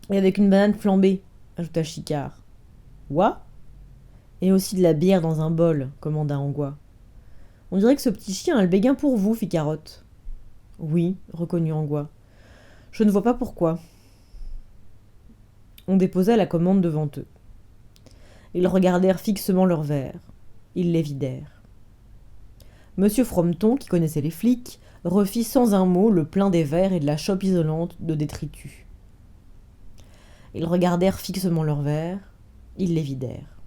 Et avec une banane flambée, ajouta Chicard. Ouah ? Et aussi de la bière dans un bol, commanda Angois. On dirait que ce petit chien a le béguin pour vous, fit Carotte. Oui, reconnut Angois. Je ne vois pas pourquoi. On déposa la commande devant eux. Ils regardèrent fixement leurs verres. Ils les vidèrent. Monsieur Frometon, qui connaissait les flics, refit sans un mot le plein des verres et de la chope isolante de Détritus. Ils regardèrent fixement leurs verres. Ils les vidèrent.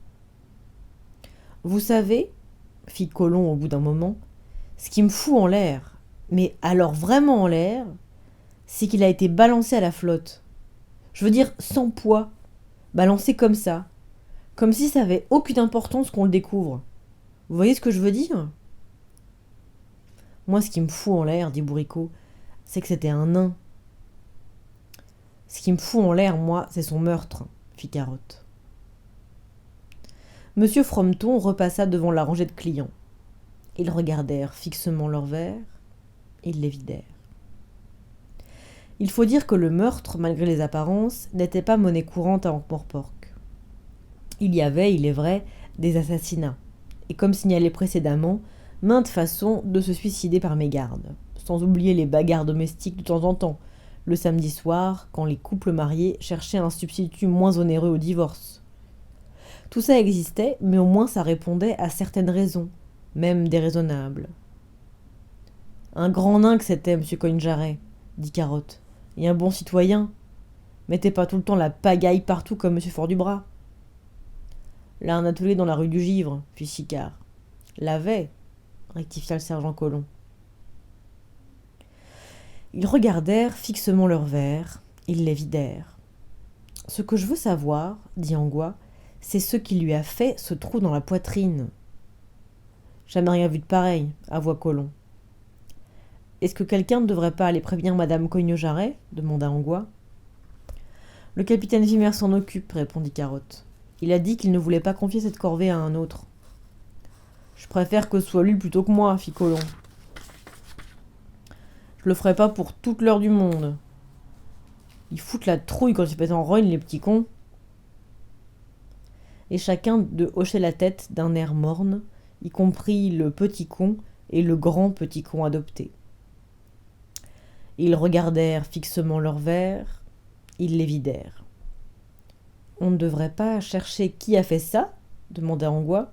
Vous savez, fit Colomb au bout d'un moment, ce qui me fout en l'air, mais alors vraiment en l'air, c'est qu'il a été balancé à la flotte. Je veux dire sans poids, balancé comme ça, comme si ça avait aucune importance qu'on le découvre. Vous voyez ce que je veux dire ? Moi, ce qui me fout en l'air, dit Bourricot, c'est que c'était un nain. Ce qui me fout en l'air, moi, c'est son meurtre, fit Carotte. Monsieur Frometon repassa devant la rangée de clients. Ils regardèrent fixement leurs verres, ils les vidèrent. Il faut dire que le meurtre, malgré les apparences, n'était pas monnaie courante à Ankh-Morpork. Il y avait, il est vrai, des assassinats, et comme signalé précédemment, maintes façons de se suicider par mégarde, sans oublier les bagarres domestiques de temps en temps, le samedi soir, quand les couples mariés cherchaient un substitut moins onéreux au divorce. Tout ça existait, mais au moins ça répondait à certaines raisons, même déraisonnables. Un grand nain que c'était, monsieur Cogne-Jarret, dit Carotte, et un bon citoyen. Mettez pas tout le temps la pagaille partout comme monsieur Fort-du-Bras. Là, un atelier dans la rue du Givre, fit Chicard. L'avait, rectifia le sergent Colomb. Ils regardèrent fixement leurs verres, ils les vidèrent. Ce que je veux savoir, dit Angois, c'est ce qui lui a fait ce trou dans la poitrine. Jamais rien vu de pareil, avoua Colomb. Est-ce que quelqu'un ne devrait pas aller prévenir madame Cogne-Jarret demanda Angois. Le capitaine Vimer s'en occupe, répondit Carotte. Il a dit qu'il ne voulait pas confier cette corvée à un autre. Je préfère que ce soit lui plutôt que moi, fit Colomb. Je le ferai pas pour toute l'heure du monde. Ils foutent la trouille quand ils pètent en rogne, les petits cons. Et chacun d'eux hochait la tête d'un air morne, y compris le petit con et le grand petit con adopté. Ils regardèrent fixement leurs verres, ils les vidèrent. On ne devrait pas chercher qui a fait ça demanda Angois.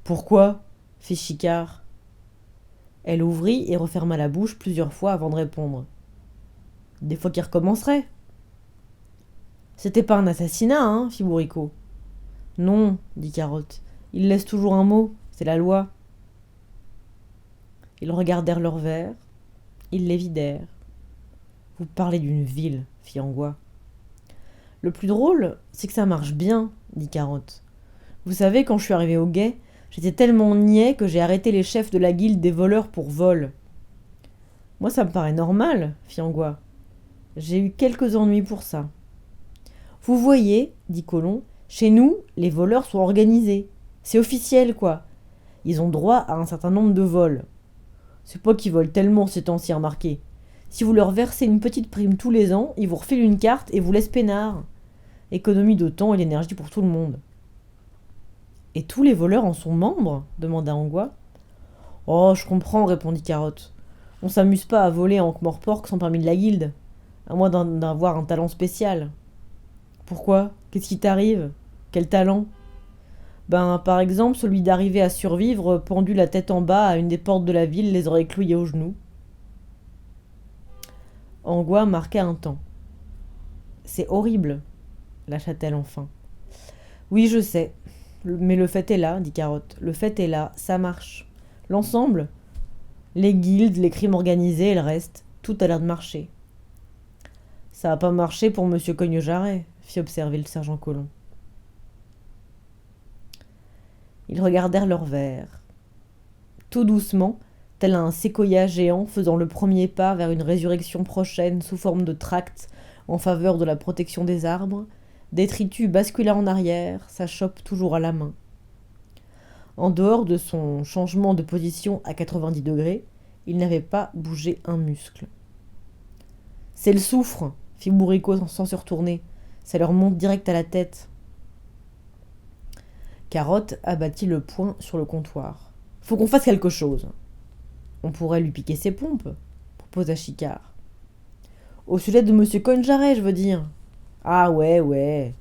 Pourquoi fit Chicard. Elle ouvrit et referma la bouche plusieurs fois avant de répondre. Des fois qu'il recommencerait. C'était pas un assassinat, hein, fit Bourricot. Non, dit Carotte. Il laisse toujours un mot, c'est la loi. Ils regardèrent leurs verres, ils les vidèrent. Vous parlez d'une ville, fit Angois. Le plus drôle, c'est que ça marche bien, dit Carotte. Vous savez, quand je suis arrivé au guet, j'étais tellement niais que j'ai arrêté les chefs de la guilde des voleurs pour vol. Moi, ça me paraît normal, fit Angois. J'ai eu quelques ennuis pour ça. Vous voyez, dit Colomb, chez nous, les voleurs sont organisés. C'est officiel, quoi. Ils ont droit à un certain nombre de vols. C'est pas qu'ils volent tellement ces temps-ci, remarquez. Si vous leur versez une petite prime tous les ans, ils vous refilent une carte et vous laissent peinard. Économie de temps et d'énergie pour tout le monde. Et tous les voleurs en sont membres demanda Angois. Oh, je comprends, répondit Carotte. On s'amuse pas à voler en Morpork sans permis de la guilde, à moins d'avoir un talent spécial. Pourquoi? Qu'est-ce qui t'arrive? Quel talent? Ben, par exemple, celui d'arriver à survivre pendu la tête en bas à une des portes de la ville, les oreilles clouées aux genoux. Angois marqua un temps. C'est horrible, lâcha-t-elle enfin. Oui, je sais. Mais le fait est là, dit Carotte. Le fait est là, ça marche. L'ensemble, les guildes, les crimes organisés et le reste, tout a l'air de marcher. Ça n'a pas marché pour monsieur Cogne-Jarret, fit observer le sergent Colomb. Ils regardèrent leur verre. Tout doucement, tel un séquoia géant faisant le premier pas vers une résurrection prochaine sous forme de tract en faveur de la protection des arbres, Détritus bascula en arrière, sa chope toujours à la main. En dehors de son changement de position à 90 degrés, il n'avait pas bougé un muscle. « C'est le soufre !» fit Bourricot sans se retourner. « Ça leur monte direct à la tête. » Carotte abattit le poing sur le comptoir. « Faut qu'on fasse quelque chose. »« On pourrait lui piquer ses pompes, » proposa Chicard. « Au sujet de monsieur Cogne-Jarret, je veux dire. »« Ah ouais.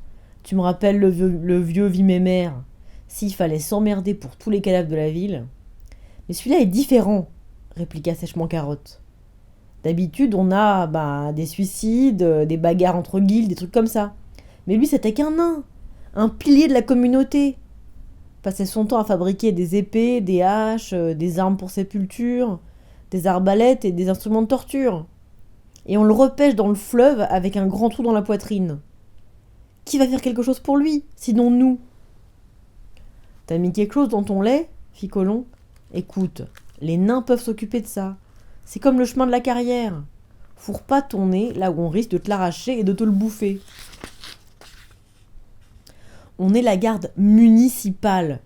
Tu me rappelles le vieux Vimémère. S'il fallait s'emmerder pour tous les cadavres de la ville. »« Mais celui-là est différent, » répliqua sèchement Carotte. « D'habitude, on a des suicides, des bagarres entre guildes, des trucs comme ça. Mais lui, c'était qu'un nain, un pilier de la communauté. Passait son temps à fabriquer des épées, des haches, des armes pour sépulture, des arbalètes et des instruments de torture. Et on le repêche dans le fleuve avec un grand trou dans la poitrine. Qui va faire quelque chose pour lui, sinon nous ? » « T'as mis quelque chose dans ton lait ?» fit Colomb. « Écoute, les nains peuvent s'occuper de ça. C'est comme le chemin de la carrière. Fourre pas ton nez là où on risque de te l'arracher et de te le bouffer. On est la garde municipale.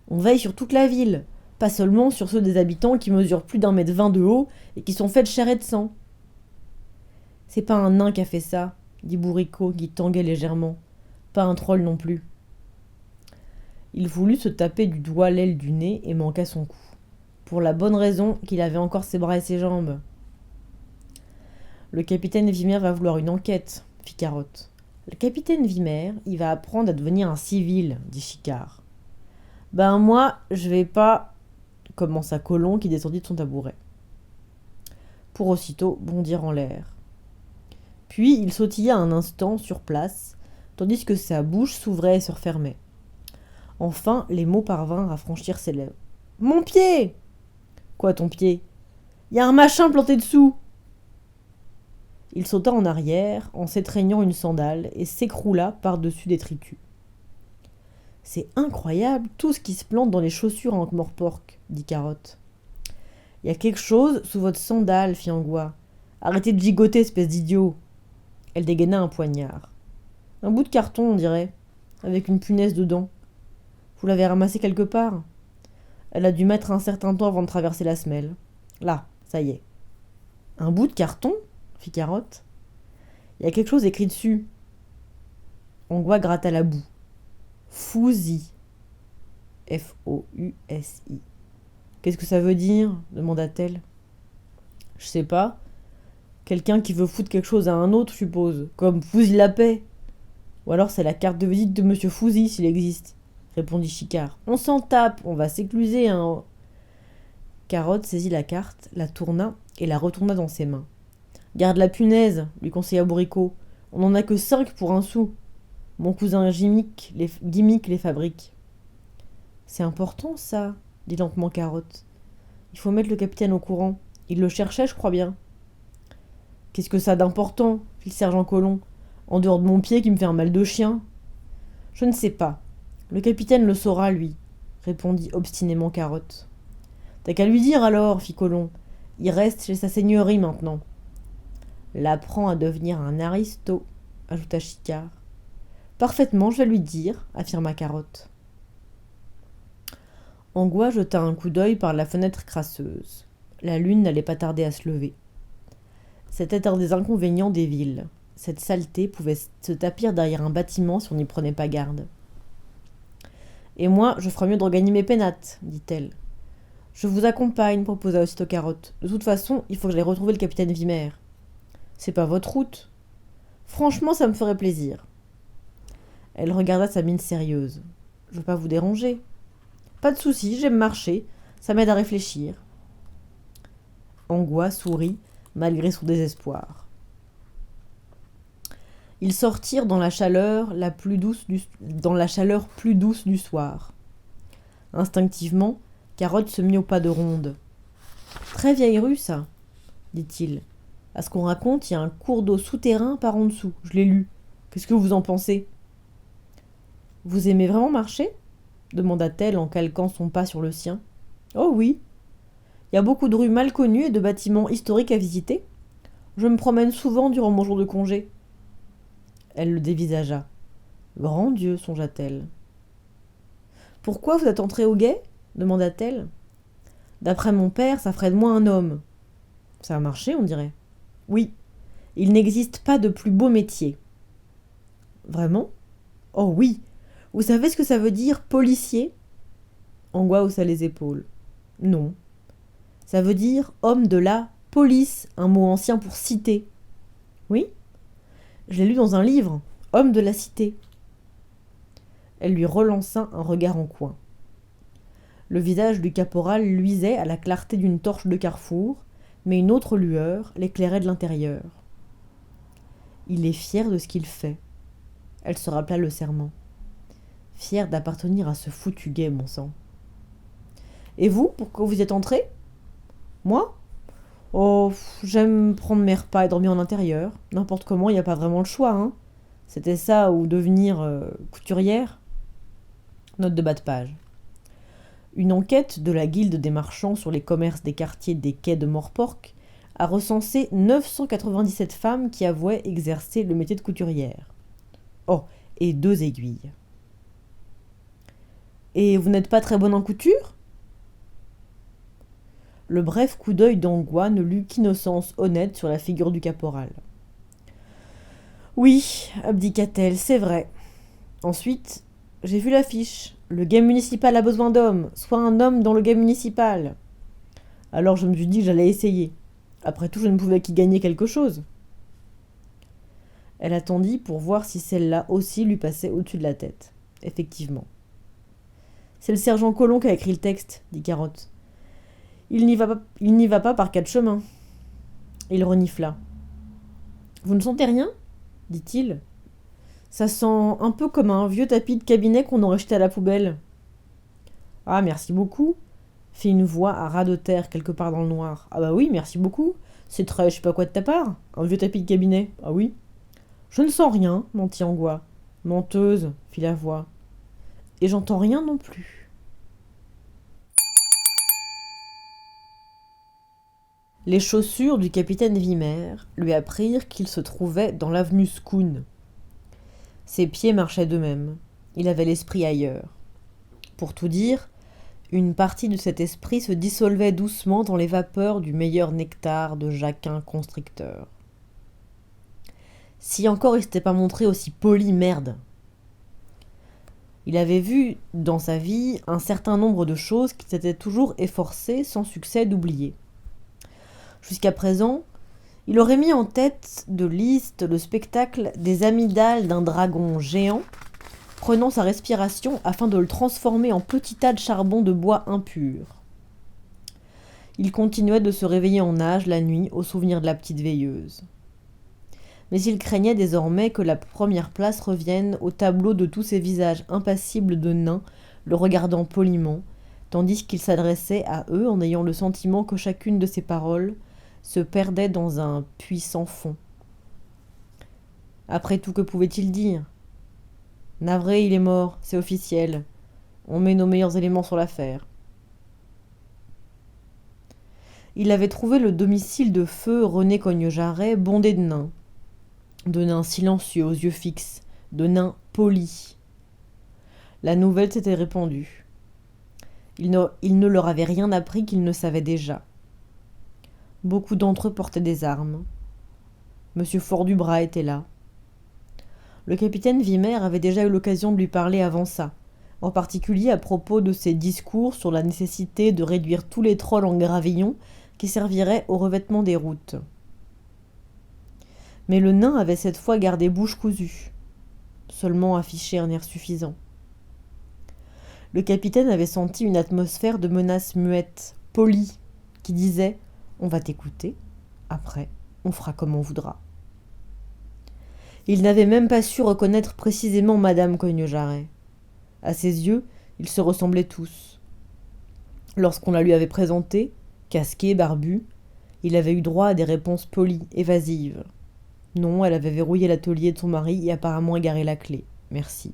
On veille sur toute la ville, pas seulement sur ceux des habitants qui mesurent plus d'1,20 m de haut et qui sont faits de chair et de sang. »« C'est pas un nain qui a fait ça, » dit Bourricot qui tanguait légèrement. « Pas un troll non plus. » Il voulut se taper du doigt l'aile du nez et manqua son coup. Pour la bonne raison qu'il avait encore ses bras et ses jambes. « Le capitaine Vimer va vouloir une enquête, » fit Carotte. « Le capitaine Vimer, il va apprendre à devenir un civil, » dit Chicard. « Ben moi, je vais pas... » commença Colomb qui descendit de son tabouret. Pour aussitôt bondir en l'air. Puis il sautilla un instant sur place, tandis que sa bouche s'ouvrait et se refermait. Enfin, les mots parvinrent à franchir ses lèvres. « Mon pied !»« Quoi, ton pied ? Y a un machin planté dessous !» Il sauta en arrière, en s'étreignant une sandale, et s'écroula par-dessus Détritus. « C'est incroyable tout ce qui se plante dans les chaussures en Morpork, » dit Carotte. « Y a quelque chose sous votre sandale, fit Angois. Arrêtez de gigoter, espèce d'idiot !» Elle dégaina un poignard. « Un bout de carton, on dirait, avec une punaise dedans. Vous l'avez ramassé quelque part ? Elle a dû mettre un certain temps avant de traverser la semelle. Là, ça y est. »« Un bout de carton ?» fit Carotte. « Il y a quelque chose écrit dessus. » Angois gratta la boue. « Fousi. F-O-U-S-I. »« Qu'est-ce que ça veut dire ?» demanda-t-elle. « Je sais pas. Quelqu'un qui veut foutre quelque chose à un autre, je suppose. Comme Fousi la paix. Ou alors c'est la carte de visite de monsieur Fousi, s'il existe. » répondit Chicard. « On s'en tape, on va s'écluser, hein. » Carotte saisit la carte, la tourna et la retourna dans ses mains. « Garde la punaise, lui conseilla Bourricot. On n'en a que 5 pour un sou. Mon cousin Gimmick les fabrique. »« C'est important, ça, » dit lentement Carotte. « Il faut mettre le capitaine au courant. Il le cherchait, je crois bien. »« Qu'est-ce que ça d'important ?» fit le sergent Colomb. « En dehors de mon pied qui me fait un mal de chien. Je ne sais pas. Le capitaine le saura, lui, répondit obstinément Carotte. T'as qu'à lui dire alors, fit Colomb. Il reste chez sa seigneurie maintenant. L'apprend à devenir un aristo, ajouta Chicard. Parfaitement, je vais lui dire, affirma Carotte. Angois jeta un coup d'œil par la fenêtre crasseuse. La lune n'allait pas tarder à se lever. C'était un des inconvénients des villes. Cette saleté pouvait se tapir derrière un bâtiment si on n'y prenait pas garde. Et moi, je ferais mieux de regagner mes pénates, dit-elle. Je vous accompagne, proposa aussitôt Carotte. De toute façon, il faut que j'aille retrouver le capitaine Vimer. C'est pas votre route. Franchement, ça me ferait plaisir. Elle regarda sa mine sérieuse. Je veux pas vous déranger. Pas de souci, j'aime marcher. Ça m'aide à réfléchir. Angois sourit, malgré son désespoir. Ils sortirent dans la chaleur plus douce du soir. Instinctivement, Carotte se mit au pas de ronde. Très vieille rue, ça, dit-il. À ce qu'on raconte, il y a un cours d'eau souterrain par en dessous. Je l'ai lu. Qu'est-ce que vous en pensez ? Vous aimez vraiment marcher ? Demanda-t-elle en calquant son pas sur le sien. Oh oui. Il y a beaucoup de rues mal connues et de bâtiments historiques à visiter. Je me promène souvent durant mon jour de congé. Elle le dévisagea. Grand Dieu, songea-t-elle. Pourquoi vous êtes entré au guet ? Demanda-t-elle. D'après mon père, ça ferait de moi un homme. Ça a marché, on dirait. Oui. Il n'existe pas de plus beau métier. Vraiment ? Oh oui. Vous savez ce que ça veut dire, policier ? Angois haussa les épaules. Non. Ça veut dire homme de la police, un mot ancien pour cité. Oui ? Je l'ai lu dans un livre, Homme de la cité. Elle lui relança un regard en coin. Le visage du caporal luisait à la clarté d'une torche de carrefour, mais une autre lueur l'éclairait de l'intérieur. Il est fier de ce qu'il fait. Elle se rappela le serment. Fier d'appartenir à ce foutu guet, mon sang. Et vous, pourquoi vous y êtes entré ? Moi ? Oh, j'aime prendre mes repas et dormir en intérieur. N'importe comment, il n'y a pas vraiment le choix, hein. C'était ça ou devenir couturière. Note de bas de page. Une enquête de la Guilde des marchands sur les commerces des quartiers des quais de Morpork a recensé 997 femmes qui avouaient exercer le métier de couturière. Oh, et 2 aiguilles. Et vous n'êtes pas très bonne en couture ? Le bref coup d'œil d'Angois ne lut qu'innocence honnête sur la figure du caporal. Oui, abdiqua-t-elle, c'est vrai. Ensuite, j'ai vu l'affiche. Le guet municipal a besoin d'hommes. Soit un homme dans le guet municipal. Alors je me suis dit que j'allais essayer. Après tout, je ne pouvais qu'y gagner quelque chose. Elle attendit pour voir si celle-là aussi lui passait au-dessus de la tête. Effectivement. C'est le sergent Colomb qui a écrit le texte, dit Carotte. Il n'y va pas par 4 chemins. Il renifla. Vous ne sentez rien ? dit-il. Ça sent un peu comme un vieux tapis de cabinet qu'on aurait jeté à la poubelle. Ah, merci beaucoup, fit une voix à ras de terre quelque part dans le noir. Ah bah oui, merci beaucoup. C'est très je sais pas quoi de ta part. Un vieux tapis de cabinet. Ah oui. Je ne sens rien, mentit Angois. Menteuse, fit la voix. Et j'entends rien non plus. Les chaussures du capitaine Vimer lui apprirent qu'il se trouvait dans l'avenue Scone. Ses pieds marchaient d'eux-mêmes. Il avait l'esprit ailleurs. Pour tout dire, une partie de cet esprit se dissolvait doucement dans les vapeurs du meilleur nectar de Jacquin constricteur. Si encore il s'était pas montré aussi poli, merde. Il avait vu, dans sa vie, un certain nombre de choses qu'il s'était toujours efforcé, sans succès, d'oublier. Jusqu'à présent, il aurait mis en tête de liste le spectacle des amygdales d'un dragon géant, prenant sa respiration afin de le transformer en petit tas de charbon de bois impur. Il continuait de se réveiller en nage la nuit au souvenir de la petite veilleuse. Mais il craignait désormais que la première place revienne au tableau de tous ces visages impassibles de nains le regardant poliment, tandis qu'il s'adressait à eux en ayant le sentiment que chacune de ses paroles se perdait dans un puits sans fond. Après tout, que pouvait-il dire? Navré, il est mort, c'est officiel. On met nos meilleurs éléments sur l'affaire. Il avait trouvé le domicile de feu René Cogne-Jarret bondé de nains silencieux aux yeux fixes, de nains polis. La nouvelle s'était répandue. Il ne leur avait rien appris qu'ils ne savaient déjà. Beaucoup d'entre eux portaient des armes. Monsieur Fort-du-Bras était là. Le capitaine Vimer avait déjà eu l'occasion de lui parler avant ça, en particulier à propos de ses discours sur la nécessité de réduire tous les trolls en gravillon qui serviraient au revêtement des routes. Mais le nain avait cette fois gardé bouche cousue, seulement affiché un air suffisant. Le capitaine avait senti une atmosphère de menace muette, polie, qui disait « On va t'écouter, après, on fera comme on voudra ». Il n'avait même pas su reconnaître précisément Madame Cogne-Jarret. À ses yeux, ils se ressemblaient tous. Lorsqu'on la lui avait présenté, casqué, barbu, il avait eu droit à des réponses polies, évasives. Non, elle avait verrouillé l'atelier de son mari et apparemment égaré la clé. Merci.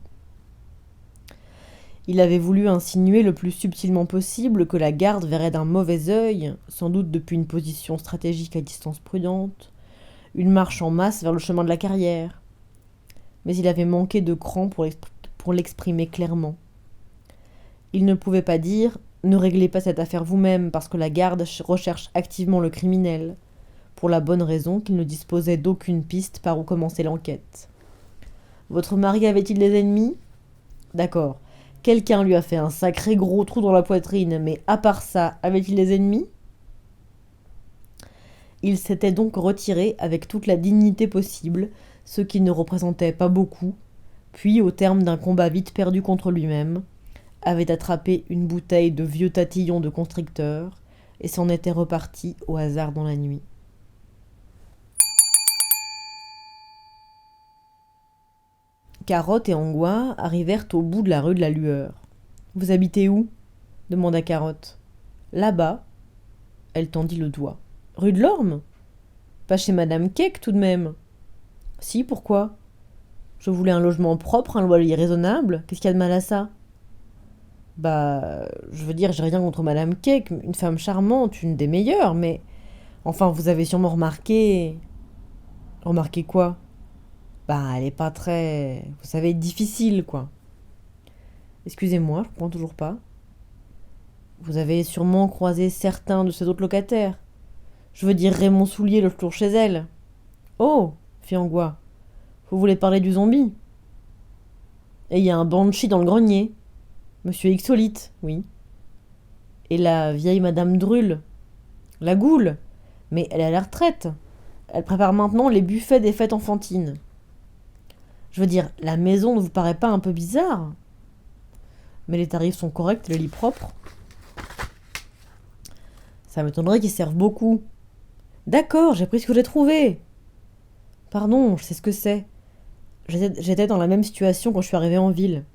Il avait voulu insinuer le plus subtilement possible que la garde verrait d'un mauvais œil, sans doute depuis une position stratégique à distance prudente, une marche en masse vers le chemin de la carrière. Mais il avait manqué de cran pour l'exprimer clairement. Il ne pouvait pas dire « Ne réglez pas cette affaire vous-même parce que la garde recherche activement le criminel », pour la bonne raison qu'il ne disposait d'aucune piste par où commencer l'enquête. Votre mari avait-il des ennemis ? D'accord. Quelqu'un lui a fait un sacré gros trou dans la poitrine, mais à part ça, avait-il des ennemis ? Il s'était donc retiré avec toute la dignité possible, ce qui ne représentait pas beaucoup, puis, au terme d'un combat vite perdu contre lui-même, avait attrapé une bouteille de vieux tatillon de constricteur et s'en était reparti au hasard dans la nuit. Carotte et Angois arrivèrent au bout de la rue de la Lueur. « Vous habitez où » demanda Carotte. « Là-bas. » Elle tendit le doigt. « Rue de l'Orme ? Pas chez Madame Keck, tout de même. »« Si, pourquoi ? Je voulais un logement propre, un loyer raisonnable. Qu'est-ce qu'il y a de mal à ça ? » Bah, je veux dire, j'ai rien contre Madame Keck, une femme charmante, une des meilleures, mais... Enfin, vous avez sûrement remarqué... Remarqué quoi ? Bah, elle est pas très... Vous savez, difficile, quoi. Excusez-moi, je comprends toujours pas. Vous avez sûrement croisé certains de ses autres locataires. Je veux dire Raymond Soulier le tour chez elle. Oh, fit Angois. Vous voulez parler du zombie ? Et il y a un banshee dans le grenier. Monsieur Ixolite, oui. Et la vieille Madame Drulle. La goule. Mais elle est à la retraite. Elle prépare maintenant les buffets des fêtes enfantines. Je veux dire, la maison ne vous paraît pas un peu bizarre ? Mais les tarifs sont corrects et le lit propre. Ça m'étonnerait qu'ils servent beaucoup. D'accord, j'ai pris ce que j'ai trouvé. Pardon, je sais ce que c'est. J'étais dans la même situation quand je suis arrivée en ville.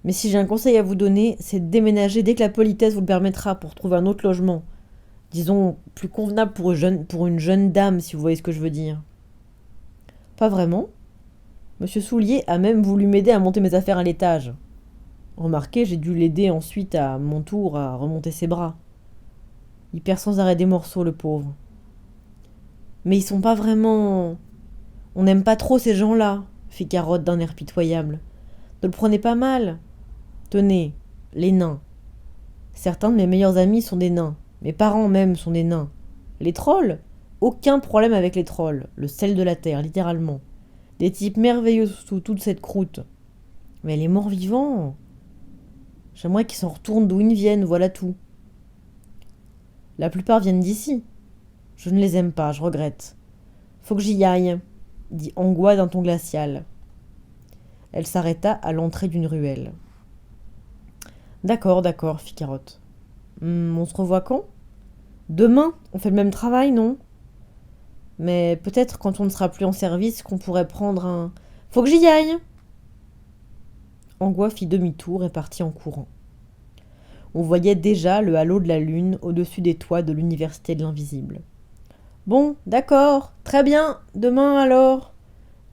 Mais si j'ai un conseil à vous donner, c'est de déménager dès que la politesse vous le permettra pour trouver un autre logement. Disons, plus convenable pour une jeune dame, si vous voyez ce que je veux dire. Pas vraiment. Monsieur Soulier a même voulu m'aider à monter mes affaires à l'étage. Remarquez, j'ai dû l'aider ensuite à mon tour à remonter ses bras. Il perd sans arrêt des morceaux, le pauvre. Mais ils sont pas vraiment... On n'aime pas trop ces gens-là, fit Carotte d'un air pitoyable. Ne le prenez pas mal. Tenez, les nains. Certains de mes meilleurs amis sont des nains. Mes parents même sont des nains. Les trolls ? Aucun problème avec les trolls. Le sel de la terre, littéralement. Des types merveilleux sous toute cette croûte. Mais les morts vivants... J'aimerais qu'ils s'en retournent d'où ils viennent, voilà tout. La plupart viennent d'ici. Je ne les aime pas, je regrette. Faut que j'y aille, dit Angois d'un ton glacial. Elle s'arrêta à l'entrée d'une ruelle. D'accord, fit Carotte. On se revoit quand ? Demain, on fait le même travail, non ? Mais peut-être quand on ne sera plus en service qu'on pourrait prendre un... Faut que j'y aille ! Angois fit demi-tour et partit en courant. On voyait déjà le halo de la lune au-dessus des toits de l'université de l'invisible. Bon, d'accord, très bien, demain alors,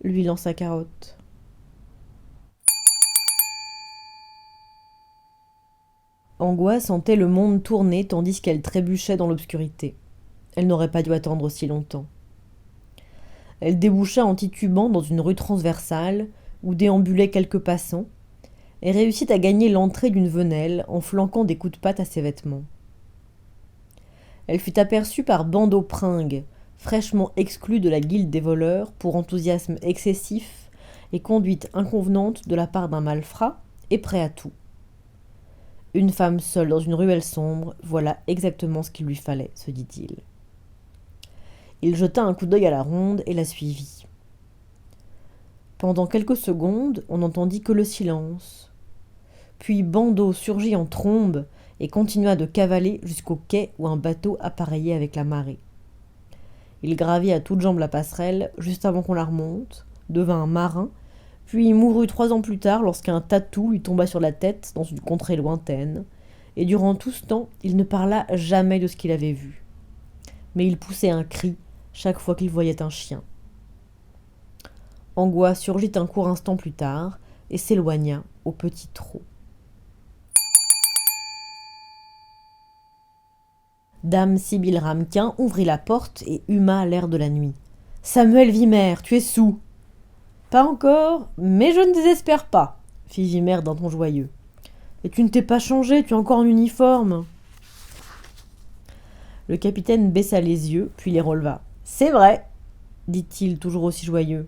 lui lança Carotte. Angoisse sentait le monde tourner tandis qu'elle trébuchait dans l'obscurité. Elle n'aurait pas dû attendre aussi longtemps. Elle déboucha en titubant dans une rue transversale où déambulaient quelques passants et réussit à gagner l'entrée d'une venelle en flanquant des coups de patte à ses vêtements. Elle fut aperçue par Bandeau Pringue, fraîchement exclu de la guilde des voleurs pour enthousiasme excessif et conduite inconvenante de la part d'un malfrat et prêt à tout. Une femme seule dans une ruelle sombre, voilà exactement ce qu'il lui fallait, se dit-il. Il jeta un coup d'œil à la ronde et la suivit. Pendant quelques secondes, on n'entendit que le silence. Puis Bandeau surgit en trombe et continua de cavaler jusqu'au quai où un bateau appareillait avec la marée. Il gravit à toutes jambes la passerelle juste avant qu'on la remonte, devint un marin, puis mourut 3 ans plus tard lorsqu'un tatou lui tomba sur la tête dans une contrée lointaine, et durant tout ce temps, il ne parla jamais de ce qu'il avait vu. Mais il poussait un cri chaque fois qu'il voyait un chien. Angoisse surgit un court instant plus tard et s'éloigna au petit trot. Dame Sibylle Ramequin ouvrit la porte et huma l'air de la nuit. « Samuel Vimer, tu es soûl !»« Pas encore, mais je ne désespère pas, » fit Vimer d'un ton joyeux. « Et tu ne t'es pas changé, tu es encore en uniforme. » Le capitaine baissa les yeux, puis les releva. « C'est vrai, » dit-il, toujours aussi joyeux.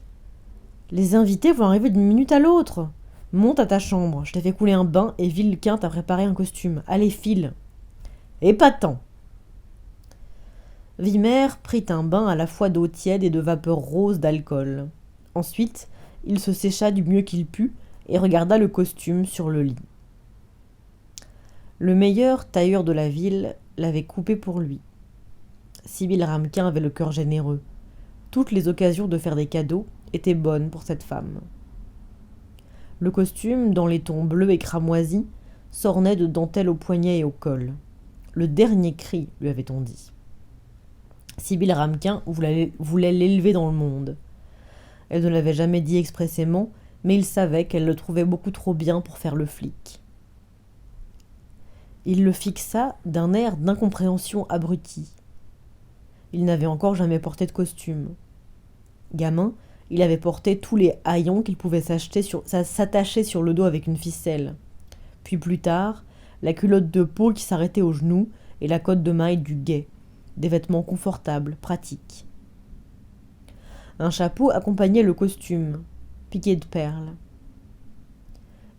« Les invités vont arriver d'une minute à l'autre. Monte à ta chambre, je t'ai fait couler un bain et Villequin t'a préparé un costume. Allez, file. » Épatant. Vimer prit un bain à la fois d'eau tiède et de vapeur rose d'alcool. Ensuite, il se sécha du mieux qu'il put et regarda le costume sur le lit. Le meilleur tailleur de la ville l'avait coupé pour lui. Sibylle Ramequin avait le cœur généreux. Toutes les occasions de faire des cadeaux étaient bonnes pour cette femme. Le costume, dans les tons bleus et cramoisis, s'ornait de dentelles au poignet et au col. Le dernier cri, lui avait-on dit. Sibylle Ramequin voulait l'élever dans le monde. Elle ne l'avait jamais dit expressément, mais il savait qu'elle le trouvait beaucoup trop bien pour faire le flic. Il le fixa d'un air d'incompréhension abrutie. Il n'avait encore jamais porté de costume. Gamin, il avait porté tous les haillons qu'il pouvait s'attacher sur le dos avec une ficelle. Puis plus tard, la culotte de peau qui s'arrêtait aux genoux et la cotte de maille du guet, des vêtements confortables, pratiques. Un chapeau accompagnait le costume, piqué de perles.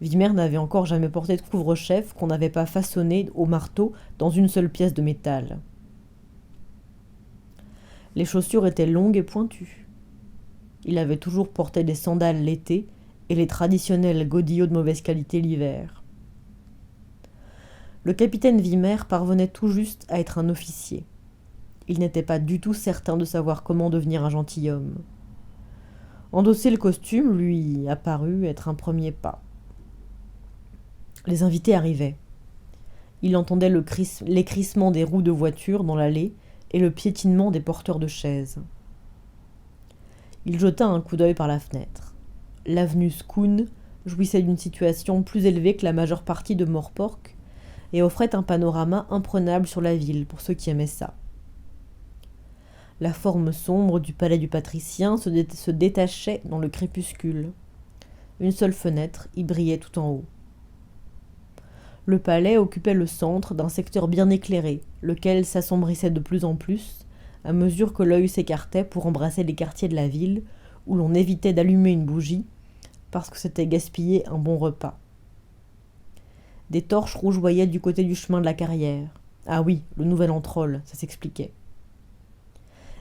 Vimer n'avait encore jamais porté de couvre-chef qu'on n'avait pas façonné au marteau dans une seule pièce de métal. Les chaussures étaient longues et pointues. Il avait toujours porté des sandales l'été et les traditionnels godillots de mauvaise qualité l'hiver. Le capitaine Vimer parvenait tout juste à être un officier. Il n'était pas du tout certain de savoir comment devenir un gentilhomme. Endosser le costume lui apparut être un premier pas. Les invités arrivaient. Il entendait les crissements des roues de voiture dans l'allée et le piétinement des porteurs de chaises. Il jeta un coup d'œil par la fenêtre. L'avenue Scone jouissait d'une situation plus élevée que la majeure partie de Morpork et offrait un panorama imprenable sur la ville pour ceux qui aimaient ça. La forme sombre du palais du patricien se détachait dans le crépuscule. Une seule fenêtre y brillait tout en haut. Le palais occupait le centre d'un secteur bien éclairé, lequel s'assombrissait de plus en plus à mesure que l'œil s'écartait pour embrasser les quartiers de la ville où l'on évitait d'allumer une bougie parce que c'était gaspiller un bon repas. Des torches rougeoyaient du côté du chemin de la carrière. Ah oui, le nouvel Antrol, ça s'expliquait.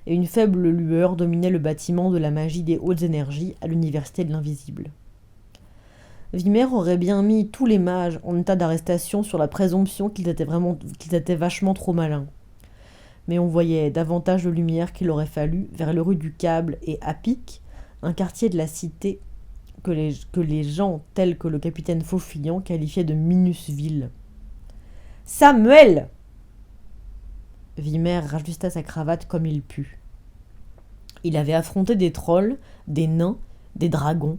Et une faible lueur dominait le bâtiment de la magie des hautes énergies à l'université de l'invisible. Vimer aurait bien mis tous les mages en état d'arrestation sur la présomption qu'ils étaient vachement trop malins. Mais on voyait davantage de lumière qu'il aurait fallu vers le rue du Câble et à Pic, un quartier de la cité que les gens tels que le capitaine Faufiant qualifiaient de minusville. « Samuel !» Vimer rajusta sa cravate comme il put. Il avait affronté des trolls, des nains, des dragons,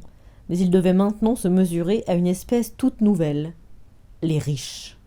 mais il devait maintenant se mesurer à une espèce toute nouvelle, les riches.